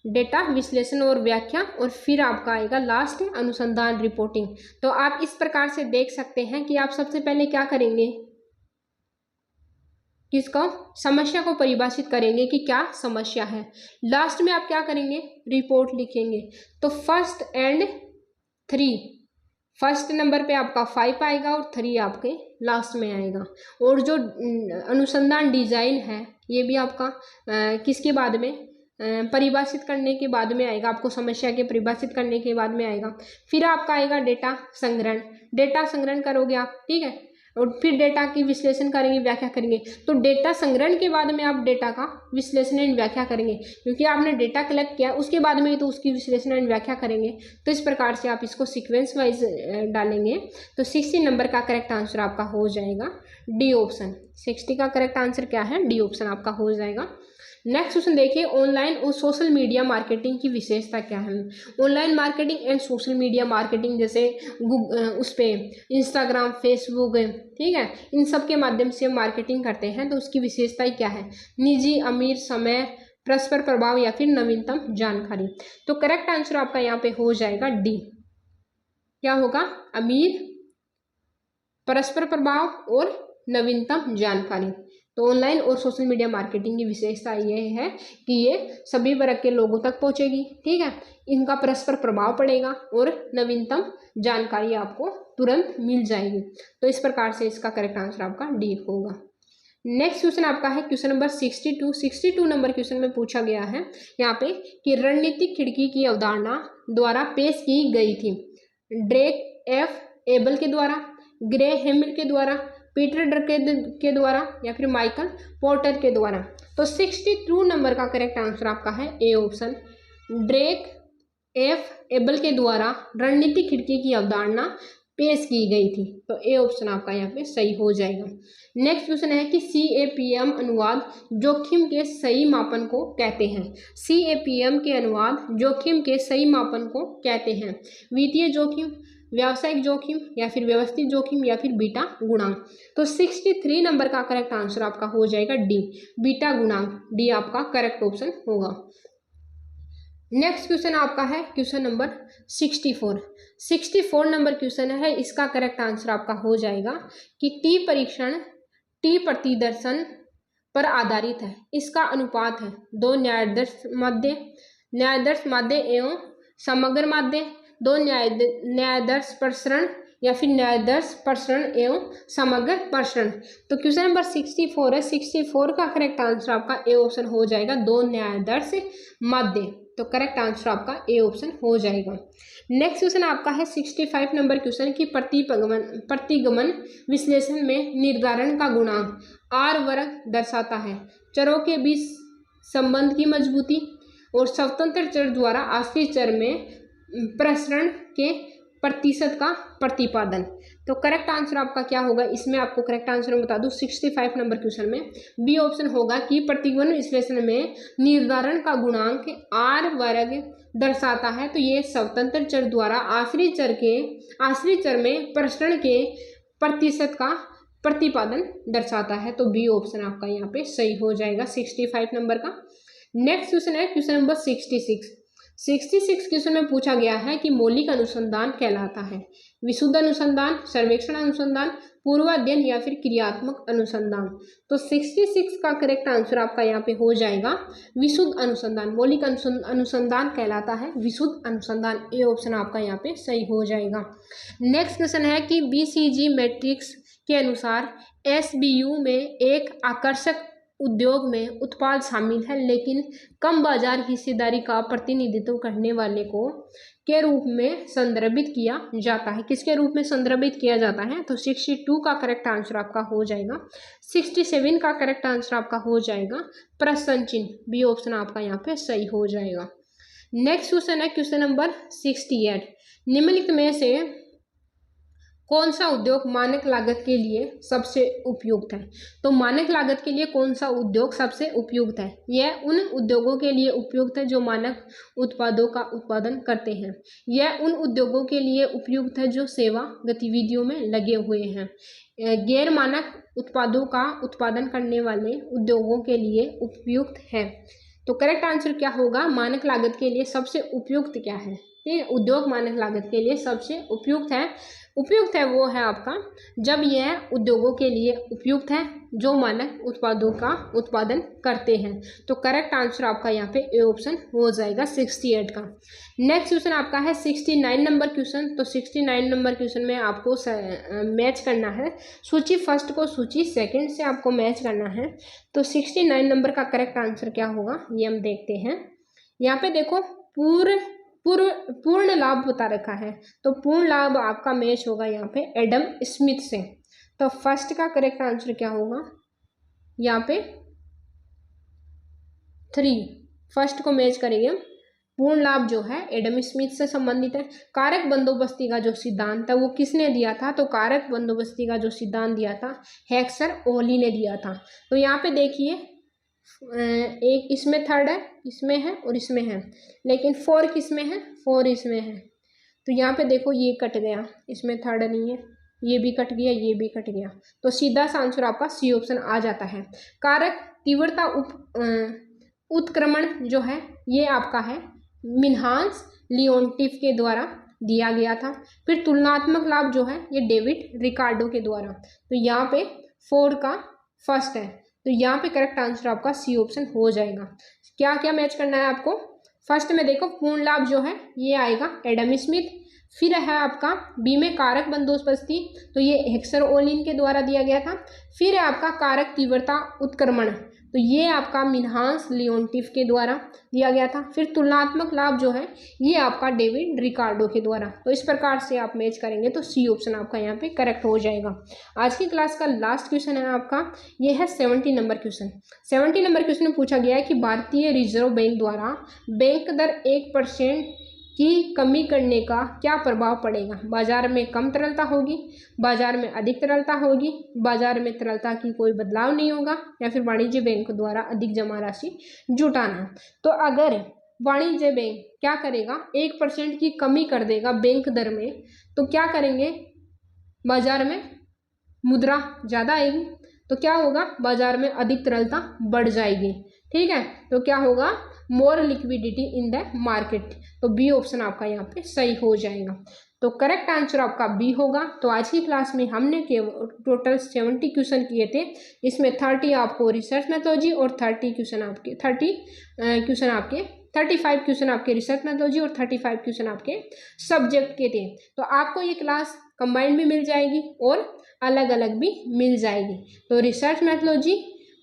डेटा विश्लेषण और व्याख्या और फिर आपका आएगा लास्ट अनुसंधान रिपोर्टिंग। तो आप इस प्रकार से देख सकते हैं कि आप सबसे पहले क्या करेंगे, किसको, समस्या को परिभाषित करेंगे कि क्या समस्या है। लास्ट में आप क्या करेंगे, रिपोर्ट लिखेंगे। तो फर्स्ट एंड 3, फर्स्ट नंबर पे आपका 5 आएगा और 3 आपके लास्ट में आएगा। और जो अनुसंधान डिजाइन है ये भी आपका किसके बाद में, परिभाषित करने के बाद में आएगा, आपको समस्या के परिभाषित करने के बाद में आएगा। फिर आपका आएगा डेटा संग्रहण, डेटा संग्रहण करोगे आप। ठीक है, और फिर डेटा की विश्लेषण करेंगे, व्याख्या करेंगे। तो डेटा संग्रहण के बाद में आप डेटा का विश्लेषण एंड व्याख्या करेंगे, क्योंकि आपने डेटा कलेक्ट किया उसके बाद में ही तो उसकी विश्लेषण एंड व्याख्या करेंगे। तो इस प्रकार से आप इसको सीक्वेंस वाइज डालेंगे। तो 60 नंबर का करेक्ट आंसर आपका हो जाएगा डी ऑप्शन। 60 का करेक्ट आंसर क्या है? डी ऑप्शन आपका हो जाएगा। नेक्स्ट क्वेश्चन देखिए, ऑनलाइन और सोशल मीडिया मार्केटिंग की विशेषता क्या है? Online marketing and social media marketing, जैसे उस पर इंस्टाग्राम, फेसबुक, ठीक है, इन सब के माध्यम से मार्केटिंग करते हैं, तो उसकी विशेषताएं क्या है? निजी, अमीर, समय, परस्पर प्रभाव या फिर नवीनतम जानकारी। तो करेक्ट आंसर आपका यहाँ पे हो जाएगा डी। क्या होगा? अमीर, परस्पर प्रभाव और नवीनतम जानकारी। तो ऑनलाइन और सोशल मीडिया मार्केटिंग की विशेषता यह है कि ये सभी वर्ग के लोगों तक पहुंचेगी, ठीक है, इनका परस्पर प्रभाव पड़ेगा और नवीनतम जानकारी आपको तुरंत मिल जाएगी। तो इस प्रकार से इसका करेक्ट आंसर आपका डी होगा। नेक्स्ट क्वेश्चन आपका है क्वेश्चन नंबर 62 नंबर क्वेश्चन में पूछा गया है यहाँ पे कि रणनीतिक खिड़की की अवधारणा द्वारा पेश की गई थी। ड्रेक एफ एबल के द्वारा, ग्रे हेमिल के द्वारा, पीटर ड्रकेन के द्वारा या फिर माइकल पोर्टर के द्वारा। तो 62 नंबर का करेक्ट आंसर आपका है A option. Drake F able के द्वारा रणनीतिक खिड़की की अवधारणा पेश की गई थी। तो ए ऑप्शन आपका यहाँ पे सही हो जाएगा। नेक्स्ट क्वेश्चन है कि CAPM अनुवाद जोखिम के सही मापन को कहते हैं। CAPM के अनुवाद जोखिम के सही मापन को कहते हैं। वित्तीय जोखिम, व्यावसायिक जोखिम या फिर व्यवस्थित जोखिम या फिर बीटा गुणांक। तो 63 नंबर का करेक्ट आंसर आपका हो जाएगा डी, बीटा गुणांक। डी आपका करेक्ट ऑप्शन होगा। नेक्स्ट क्वेश्चन आपका है क्वेश्चन नंबर 64 नंबर क्वेश्चन है, इसका करेक्ट आंसर आपका हो जाएगा कि टी परीक्षण टी प्रतिदर्शन पर आधारित है। इसका अनुपात है 2 न्यायादर्श माध्य एवं समग्र माध्य, 2 न्यायादर्श प्रसरण या फिर न्यायादर्श प्रसरण एवं समग्र प्रसरण। तो क्वेश्चन नंबर 64 है, 64 का करेक्ट आंसर आपका ए ऑप्शन हो जाएगा 2 न्यायादर्श माध्य। तो करेक्ट आंसर आपका ए ऑप्शन हो जाएगा। नेक्स्ट क्वेश्चन आपका है 65 नंबर क्वेश्चन की प्रतिगमन विश्लेषण में निर्धारण का गुणांक आर वर्ग दर्शाता है। चरों के बीच संबंध की मजबूती और स्वतंत्र चर द्वारा आश्रित चर में प्रसरण के प्रतिशत का प्रतिपादन। तो करेक्ट आंसर आपका क्या होगा? इसमें आपको करेक्ट आंसर मैं बता दूं 65 नंबर क्वेश्चन में बी ऑप्शन होगा कि प्रतिगमन विश्लेषण में निर्धारण का गुणांक आर वर्ग दर्शाता है। तो ये स्वतंत्र चर द्वारा आश्रित चर में प्रसरण के प्रतिशत का प्रतिपादन दर्शाता है। तो बी ऑप्शन आपका यहाँ पे सही हो जाएगा 65 नंबर का। नेक्स्ट क्वेश्चन है क्वेश्चन नंबर 66 क्वेश्चन में पूछा गया है कि मौलिक अनुसंधान कहलाता है विशुद्ध अनुसंधान, सर्वेक्षण अनुसंधान, पूर्वाध्ययन या फिर क्रियात्मक अनुसंधान। तो 66 का करेक्ट आंसर आपका यहाँ पे हो जाएगा विशुद्ध अनुसंधान। मौलिक अनुसंधान कहलाता है विशुद्ध अनुसंधान। ए ऑप्शन आपका यहाँ पे सही हो जाएगा। नेक्स्ट क्वेश्चन है कि BCG मैट्रिक्स के अनुसार SBU में एक आकर्षक उद्योग में उत्पाद शामिल है लेकिन कम बाजार हिस्सेदारी का प्रतिनिधित्व करने वाले को के रूप में संदर्भित किया जाता है। किसके रूप में संदर्भित किया जाता है? तो 62 का करेक्ट आंसर आपका हो जाएगा। 67 का करेक्ट आंसर आपका हो जाएगा प्रश्न चिन्ह। बी ऑप्शन आपका यहाँ पे सही हो जाएगा। नेक्स्ट क्वेश्चन है क्वेश्चन नंबर 68। निम्नलिखित में से कौन सा उद्योग मानक लागत के लिए सबसे उपयुक्त है? तो मानक लागत के लिए कौन सा उद्योग सबसे उपयुक्त है? यह उन उद्योगों के लिए उपयुक्त है जो मानक उत्पादों का उत्पादन करते हैं। यह उन उद्योगों के लिए उपयुक्त है जो सेवा गतिविधियों में लगे हुए हैं। गैर मानक उत्पादों का उत्पादन करने वाले उद्योगों के लिए उपयुक्त है। तो करेक्ट आंसर क्या होगा? मानक लागत के लिए सबसे उपयुक्त क्या है? ठीक है, उद्योग मानक लागत के लिए सबसे उपयुक्त है वो है आपका जब यह उद्योगों के लिए उपयुक्त है जो मानक उत्पादों का उत्पादन करते हैं। तो करेक्ट आंसर आपका यहाँ पे ए ऑप्शन हो जाएगा 68 का। नेक्स्ट क्वेश्चन आपका है 69 नंबर क्वेश्चन। तो 69 नंबर क्वेश्चन में आपको मैच करना है सूची फर्स्ट को सूची सेकंड से आपको मैच करना है। तो 69 नंबर का करेक्ट आंसर क्या होगा ये हम देखते हैं। यहाँ पे देखो पूर्ण लाभ बता रखा है। तो पूर्ण लाभ आपका मैच होगा यहाँ पे एडम स्मिथ से। तो फर्स्ट का करेक्ट आंसर क्या होगा, यहाँ पे 3 फर्स्ट को मैच करेंगे हम। पूर्ण लाभ जो है एडम स्मिथ से संबंधित है। कारक बंदोबस्ती का जो सिद्धांत है वो किसने दिया था, तो कारक बंदोबस्ती का जो सिद्धांत दिया था हेक्सर ओली ने दिया था। तो यहाँ पे देखिए एक इसमें थर्ड है, इसमें है और इसमें है, लेकिन 4 किसमें है, 4 इसमें है। तो यहाँ पे देखो ये कट गया, इसमें थर्ड नहीं है, ये भी कट गया, ये भी कट गया, तो सीधा सा आंसर आपका सी ऑप्शन आ जाता है। कारक तीव्रता उत्क्रमण जो है ये आपका है मिन्हास लियोन्टिफ के द्वारा दिया गया था। फिर तुलनात्मक लाभ जो है ये डेविड रिकार्डो के द्वारा। तो यहाँ पे 4 का फर्स्ट है, तो यहाँ पे करेक्ट आंसर आपका सी ऑप्शन हो जाएगा। क्या क्या मैच करना है आपको, फर्स्ट में देखो पूर्ण लाभ जो है ये आएगा एडम स्मिथ। फिर है आपका बी में कारक बंदोबस्ती, तो ये हेक्सर ओलिन के द्वारा दिया गया था। फिर है आपका कारक तीव्रता उत्क्रमण, तो ये आपका मिन्हास लियोन्टिफ के द्वारा दिया गया था। फिर तुलनात्मक लाभ जो है ये आपका डेविड रिकार्डो के द्वारा। तो इस प्रकार से आप मैच करेंगे तो सी ऑप्शन आपका यहाँ पे करेक्ट हो जाएगा। आज की क्लास का लास्ट क्वेश्चन है आपका, ये है 70 नंबर क्वेश्चन। 70 नंबर क्वेश्चन में पूछा गया है कि भारतीय रिजर्व बैंक द्वारा बैंक दर 1% की कमी करने का क्या प्रभाव पड़ेगा। बाजार में कम तरलता होगी, बाजार में अधिक तरलता होगी, बाजार में तरलता की कोई बदलाव नहीं होगा, या फिर वाणिज्य बैंक द्वारा अधिक जमा राशि जुटाना। तो अगर वाणिज्य बैंक क्या करेगा, 1% की कमी कर देगा बैंक दर में, तो क्या करेंगे, बाजार में मुद्रा ज़्यादा आएगी, तो क्या होगा, बाजार में अधिक तरलता बढ़ जाएगी। ठीक है, तो क्या होगा, मोर लिक्विडिटी इन द मार्केट। तो बी ऑप्शन आपका यहाँ पे सही हो जाएगा। तो करेक्ट आंसर आपका बी होगा। तो आज की क्लास में हमने केवल टोटल 70 क्वेश्चन किए थे, इसमें 30 आपको रिसर्च मेथोलॉजी और 35 क्वेश्चन आपके रिसर्च मेथोलॉजी और 35 क्वेश्चन आपके सब्जेक्ट के थे। तो आपको ये क्लास कंबाइंड भी मिल जाएगी और अलग अलग भी मिल जाएगी। तो रिसर्च मेथोलॉजी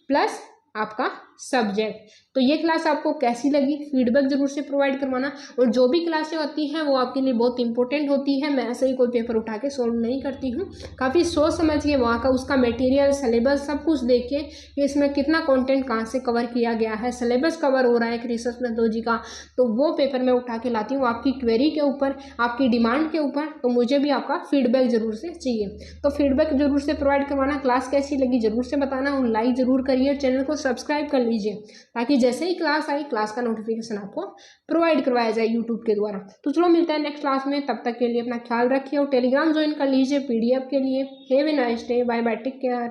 प्लस आपका सब्जेक्ट। तो ये क्लास आपको कैसी लगी, फीडबैक जरूर से प्रोवाइड करवाना। और जो भी क्लासें होती हैं वो आपके लिए बहुत इंपॉर्टेंट होती है। मैं ऐसे ही कोई पेपर उठा के सोल्व नहीं करती हूँ, काफ़ी सोच समझ के वहाँ का उसका मटेरियल, सिलेबस सब कुछ देख के कि इसमें कितना कंटेंट कहाँ से कवर किया गया है, सिलेबस कवर हो रहा है कि रिसर्च मेथोलॉजी का, तो वो पेपर मैं उठा के लाती हूँ आपकी क्वेरी के ऊपर, आपकी डिमांड के ऊपर। तो मुझे भी आपका फीडबैक जरूर से चाहिए, तो फीडबैक जरूर से प्रोवाइड करवाना। क्लास कैसी लगी जरूर से बताना और लाइक जरूर करिए, चैनल को सब्सक्राइब कर लीजिए ताकि जैसे ही क्लास आई क्लास का नोटिफिकेशन आपको प्रोवाइड करवाया जाए यूट्यूब के द्वारा। तो चलो मिलते हैं नेक्स्ट क्लास में, तब तक के लिए अपना ख्याल रखिए और टेलीग्राम ज्वाइन कर लीजिए पीडीएफ के लिए। Have a nice day, bye bye, take care.